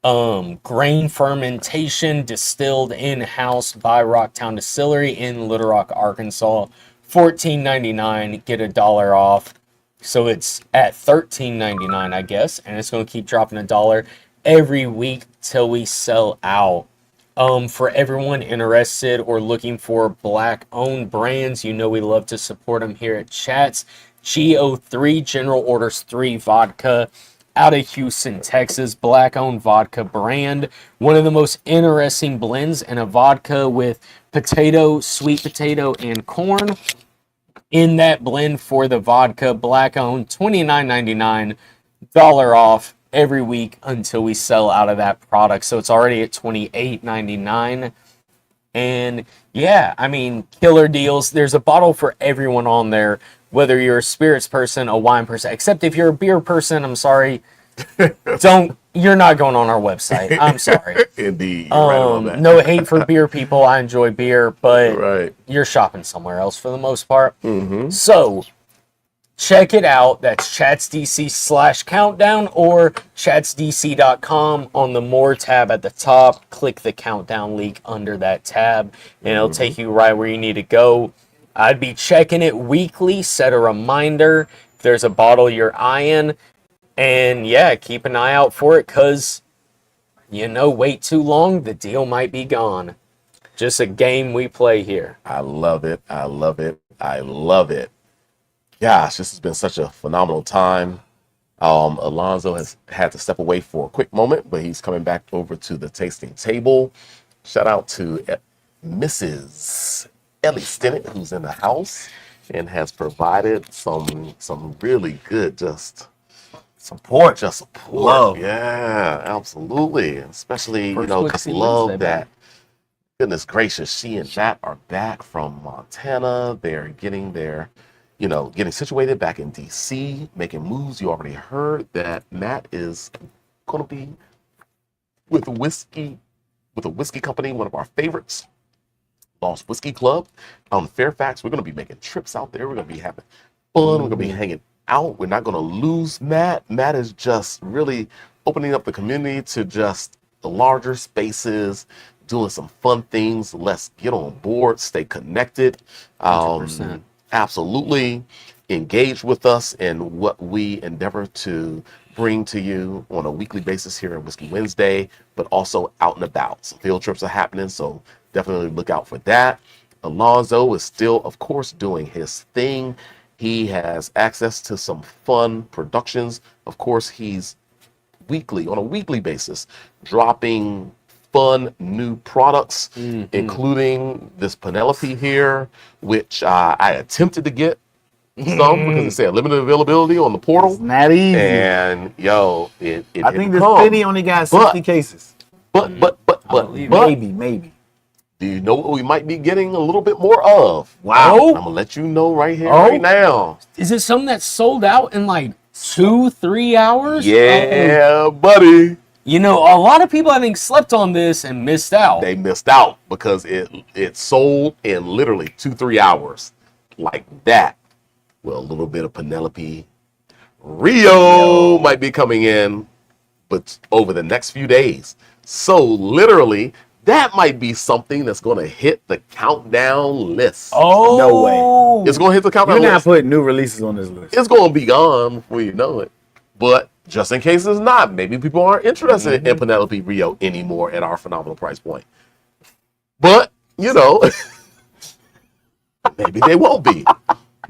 grain fermentation distilled in-house by Rocktown Distillery in Little Rock, Arkansas. $14.99, get $1 off. So it's at $13.99, I guess, and it's going to keep dropping $1 every week till we sell out. For everyone interested or looking for black-owned brands, you know we love to support them here at Chats. GO3, General Orders 3 Vodka, out of Houston, Texas, black-owned vodka brand. One of the most interesting blends in a vodka with potato, sweet potato, and corn. In that blend for the vodka, black-owned, $29.99, $1 off every week until we sell out of that product. So it's already at $28.99. And yeah, I mean, killer deals. There's a bottle for everyone on there, whether you're a spirits person, a wine person, except if you're a beer person, I'm sorry. You're not going on our website. I'm sorry. Indeed. You're right about that. No hate for beer people. I enjoy beer, but Right. you're shopping somewhere else for the most part. Mm-hmm. So check it out. That's chatsdc/countdown or chatsdc.com. On the More tab at the top, click the countdown link under that tab, and it'll take you right where you need to go. I'd be checking it weekly. Set a reminder if there's a bottle you're eyeing. And yeah, keep an eye out for it, because, wait too long, the deal might be gone. Just a game we play here. I love it. I love it. I love it. Gosh, this has been such a phenomenal time. Alonzo has had to step away for a quick moment, but he's coming back over to the tasting table. Shout out to Mrs. Ellie Stinnett, who's in the house and has provided some really good Support. Love. Yeah, absolutely. Especially, First just Whiskey love Wednesday, that. Goodness gracious, she and Matt are back from Montana. They're getting getting situated back in DC, making moves. You already heard that Matt is going to be with a whiskey company, one of our favorites, Lost Whiskey Club on Fairfax. We're going to be making trips out there. We're going to be having fun. We're going to be hanging out. We're not going to lose Matt. Matt is just really opening up the community to just the larger spaces, doing some fun things. Let's get on board, stay connected. 100%. Absolutely engage with us in what we endeavor to bring to you on a weekly basis here on Whiskey Wednesday, but also out and about. Some field trips are happening, so definitely look out for that. Alonzo is still, of course, doing his thing. He has access to some fun productions. Of course, he's on a weekly basis, dropping fun new products, including this Penelope here, which I attempted to get some because it said limited availability on the portal. It's not easy. And I think this penny only got 60 cases. But Maybe. do you know what we might be getting a little bit more of? Wow. I'm gonna let you know right here, right now. Is it something that's sold out in like 2-3 hours? Yeah, buddy. A lot of people, I think, slept on this and missed out. They missed out because it sold in literally 2-3 hours, like that. Well, a little bit of Penelope Rio might be coming in, but over the next few days. So literally, that might be something that's going to hit the countdown list. Oh, No way. It's going to hit the countdown You're not list. putting new releases on this list. It's going to be gone before you know it. But just in case it's not, maybe people aren't interested in Penelope Rio anymore at our phenomenal price point. But, maybe they won't be.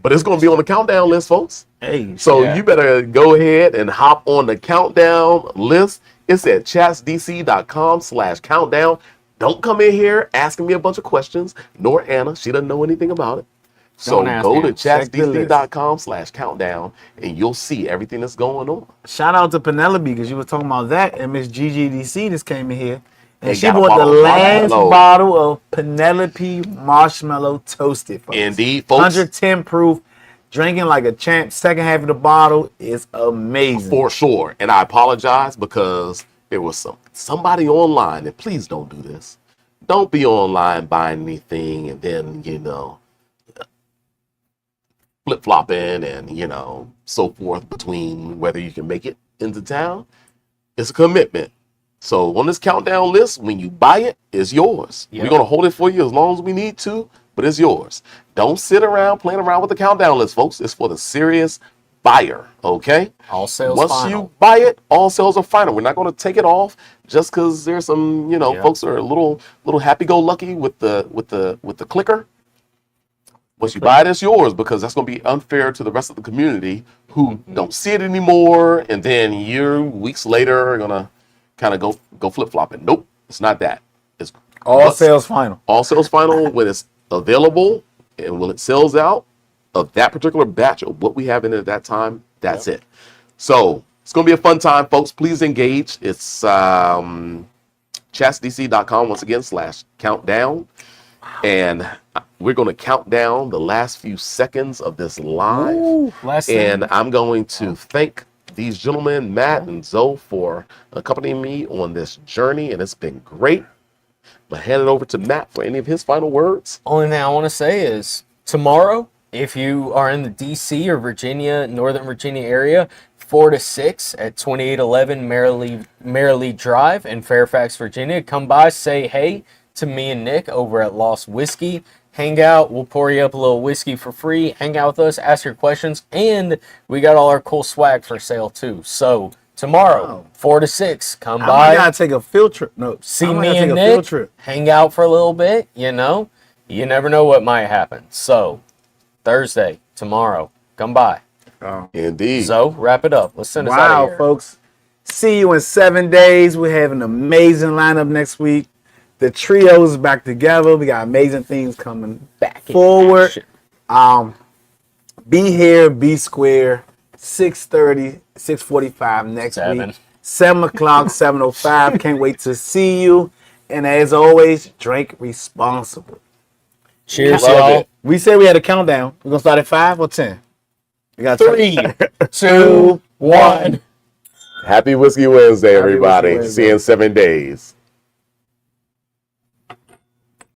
But it's going to be on the countdown list, folks. Hey, So you better go ahead and hop on the countdown list. It's at chatsdc.com/countdown. Don't come in here asking me a bunch of questions, nor Anna. She doesn't know anything about it. So Don't ask go to Anna. Check the list. chatsdc.com/countdown and you'll see everything that's going on. shout out to Penelope because you were talking about that, and Miss GGDC just came in here. And They she got a bought the bottle of last marshmallow. bottle of Penelope Marshmallow Toasted. Folks. Indeed, folks. 110 proof, drinking like a champ. Second half of the bottle is amazing. For sure. And I apologize because there was somebody online, and please don't do this. Don't be online buying anything and then, flip-flopping and, so forth between whether you can make it into town. It's a commitment. So on this countdown list, when you buy it, it's yours. Yep. We're going to hold it for you as long as we need to, but it's yours. Don't sit around playing around with the countdown list, folks. It's for the serious buyer, okay? All sales Once final. you buy it, all sales are final. We're not going to take it off just because there's some, folks that are a little happy-go-lucky with the clicker. Once you buy it, it's yours, because that's going to be unfair to the rest of the community who don't see it anymore, and then weeks later are going to kind of go flip-flopping. Nope, it's not that. It's All sales final. all sales final when it's available, and when it sells out of that particular batch of what we have in it at that time, that's it. So it's going to be a fun time, folks. Please engage. It's chatsdc.com once again /countdown. And we're going to count down the last few seconds of this live. Ooh, and I'm going to thank these gentlemen, Matt and Zoe, for accompanying me on this journey. And it's been great. But hand it over to Matt for any of his final words. Only thing I want to say is tomorrow, if you are in the DC or Virginia, Northern Virginia area, 4 to 6 at 2811 Merrilee Drive in Fairfax, Virginia. Come by, say hey to me and Nick over at Lost Whiskey. Hang out. We'll pour you up a little whiskey for free. Hang out with us. Ask your questions. And we got all our cool swag for sale, too. So tomorrow, 4 to 6, come by. I gotta take a field trip. No, See me and Nick. Hang out for a little bit. You never know what might happen. So Thursday, tomorrow, come by. Indeed. So wrap it up. Let's send us out of Wow, here. folks. See you in 7 days. We have an amazing lineup next week. The trio is back together. We got amazing things coming Back in forward. action. Be here, be square. 6:30, 6:45 next 7. week. 7 o'clock, 7:05. Can't wait to see you. And as always, drink responsibly. Cheers, Love y'all. it. We said we had a countdown. We're gonna start at 5 or 10. We got 3, 2, 1. Happy Whiskey Wednesday, Happy everybody. Whiskey Wednesday. See you in 7 days.